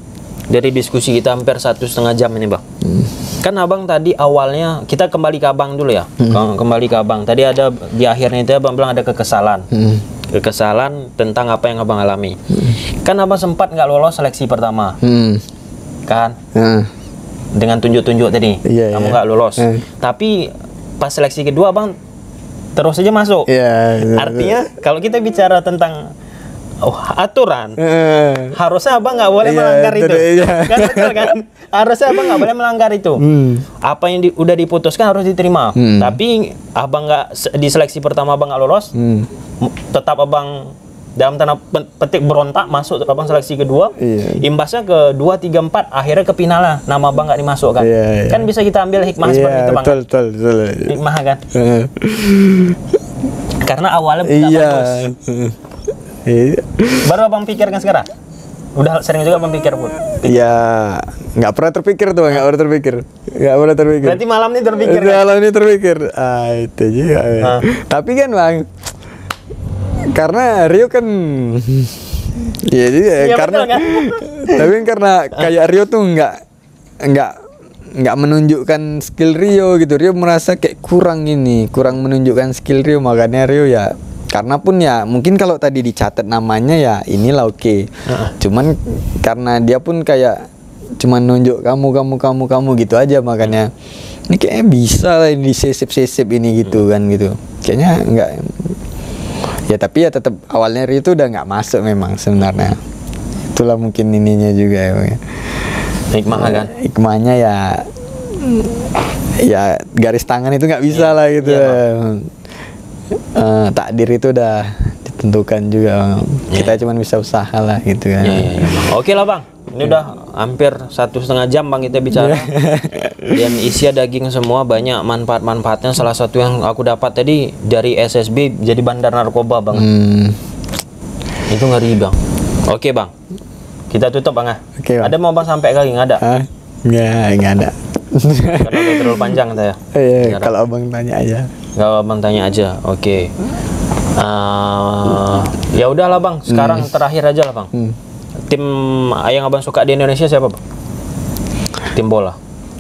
S1: dari diskusi kita hampir 1,5 jam ini bang. Kan abang tadi awalnya, kita kembali ke abang dulu ya. Kembali ke abang, tadi ada di akhirnya itu abang bilang ada kekesalan. Kekesalan tentang apa yang abang alami. Kan abang sempat nggak lolos seleksi pertama, kan? Dengan tunjuk-tunjuk tadi, kamu nggak lolos. Tapi pas seleksi kedua abang terus saja masuk. Artinya kalau kita bicara tentang aturan, harusnya abang nggak boleh melanggar itu. Kan betul kan? Harusnya abang nggak boleh melanggar itu. Apa yang udah diputuskan harus diterima. Tapi abang nggak di seleksi pertama abang nggak lolos, tetap abang dalam tanda petik berontak masuk abang seleksi kedua. Imbasnya ke 2, 3, 4 akhirnya ke final lah, nama abang nggak dimasukkan. Kan bisa kita ambil hikmah seperti itu bang. Betul. Hikmah kan? Karena awalnya nggak bagus. Baru abang pikirkan sekarang? Udah sering juga abang pikir pun?
S2: Ya nggak pernah terpikir tuh, nggak pernah terpikir.
S1: Berarti malam ini terpikir kan?
S2: Malam ini terpikir. Itu juga. Tapi kan bang, karena Rio kan ya jadi karena
S1: betul, kan?
S2: tapi karena kayak Rio tuh nggak menunjukkan skill Rio gitu. Rio merasa kayak kurang menunjukkan skill Rio, makanya Rio ya, karena pun ya mungkin kalau tadi dicatat namanya ya inilah oke. Cuman karena dia pun kayak cuman nunjuk kamu gitu aja, makanya ini kayaknya bisa lah di sesip ini gitu kan gitu. Kayaknya enggak. Ya tapi ya tetap awalnya Rio itu udah nggak masuk memang sebenarnya. Itulah mungkin ininya juga ya.
S1: Hikmah kan?
S2: Hikmahnya ya garis tangan itu nggak bisa lah gitu. Takdir itu udah ditentukan juga. Kita cuma bisa usaha lah gitu kan.
S1: Oke lah bang, ini udah hampir 1,5 jam bang kita bicara. Dan isi daging semua, banyak manfaat-manfaatnya. Salah satu yang aku dapat tadi dari SSB jadi bandar narkoba bang. Itu ngeri bang. Oke bang, kita tutup bang.
S2: Oke, bang.
S1: Ada mau bang sampai kali nggak ada?
S2: Nggak ada.
S1: Karena udah terlalu panjang saya.
S2: Kalau abang tanya aja.
S1: Kalau abang tanya aja, oke. Ya udahlah bang, sekarang terakhir aja lah bang. Tim yang abang suka di Indonesia siapa bang? Tim bola?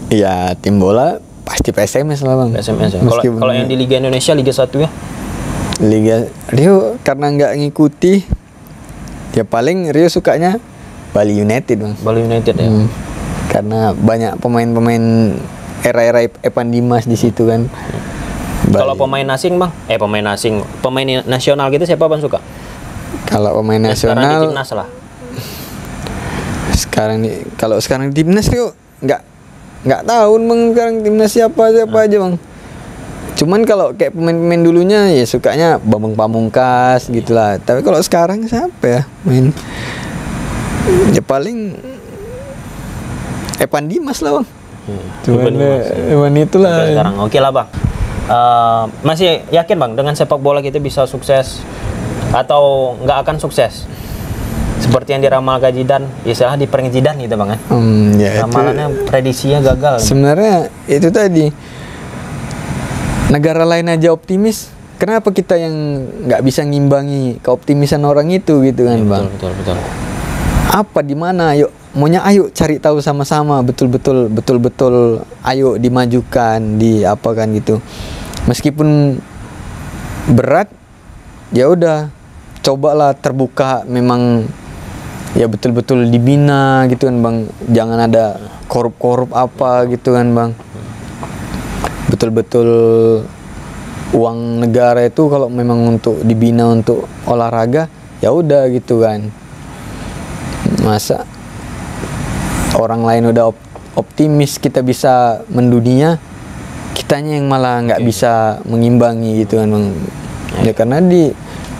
S2: Iya, tim bola pasti PSMS lah bang.
S1: PSMS ya. Kalau yang di Liga Indonesia, Liga 1 ya?
S2: Liga Rio karena nggak ngikuti, ya paling Rio sukanya Bali United bang.
S1: Bali United ya.
S2: Karena banyak pemain-pemain era-era Evan Dimas di situ kan.
S1: Kalau pemain asing bang, pemain nasional gitu siapa bang suka?
S2: Kalau pemain nasional
S1: sekarang di timnas lah.
S2: Kalau sekarang di timnas Rio nggak tahu bang, sekarang timnas siapa aja bang. Cuman kalau kayak pemain-pemain dulunya ya sukanya Bambang Pamungkas gitulah. Tapi kalau sekarang siapa ya main? Ya paling Evan Dimas lah bang. Cuman itulah.
S1: Sekarang oke lah bang. Masih yakin bang dengan sepak bola kita bisa sukses atau nggak akan sukses? Seperti yang diramalkan Zidane, istilah di prank Zidane gitu bang kan? Ramalannya prediksinya gagal.
S2: Sebenarnya itu tadi, negara lain aja optimis, kenapa kita yang nggak bisa ngimbangi keoptimisan orang itu gitu kan bang?
S1: Betul.
S2: Apa di mana? Ayo cari tahu sama-sama, betul-betul ayo dimajukan, diapakan gitu. Meskipun berat, ya udah cobalah terbuka, memang ya betul-betul dibina gitu kan bang. Jangan ada korup apa gitu kan bang. Betul-betul uang negara itu kalau memang untuk dibina untuk olahraga, ya udah gitu kan. Masa orang lain udah optimis kita bisa mendunia, kitanya yang malah nggak bisa mengimbangi gitu kan bang. Ya karena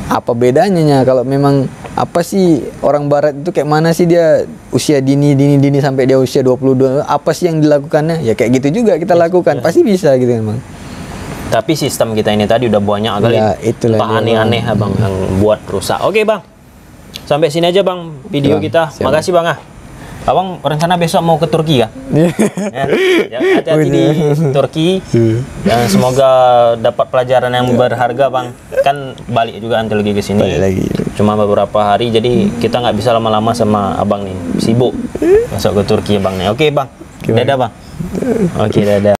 S2: apa bedanya kalau memang apa sih orang barat itu kayak mana sih, dia usia dini sampai dia usia 22, apa sih yang dilakukannya? Ya kayak gitu juga kita lakukan, pasti bisa gitu kan bang.
S1: Tapi sistem kita ini tadi udah banyak kali
S2: Ya, itulah
S1: entah
S2: dia,
S1: aneh-aneh abang yang buat rusak. Oke bang, sampai sini aja bang video
S2: Bang,
S1: kita.
S2: siap.
S1: Makasih bang ah. Abang rencana besok mau ke Turki ya? Ya, hati-hati di Turki. Dan semoga dapat pelajaran yang berharga bang. Kan balik juga nanti lagi ke sini.
S2: Balik lagi.
S1: Cuma beberapa hari, jadi kita nggak bisa lama-lama sama abang nih. Sibuk masuk ke Turki bang nih. Oke bang. Dadah bang. Oke dadah.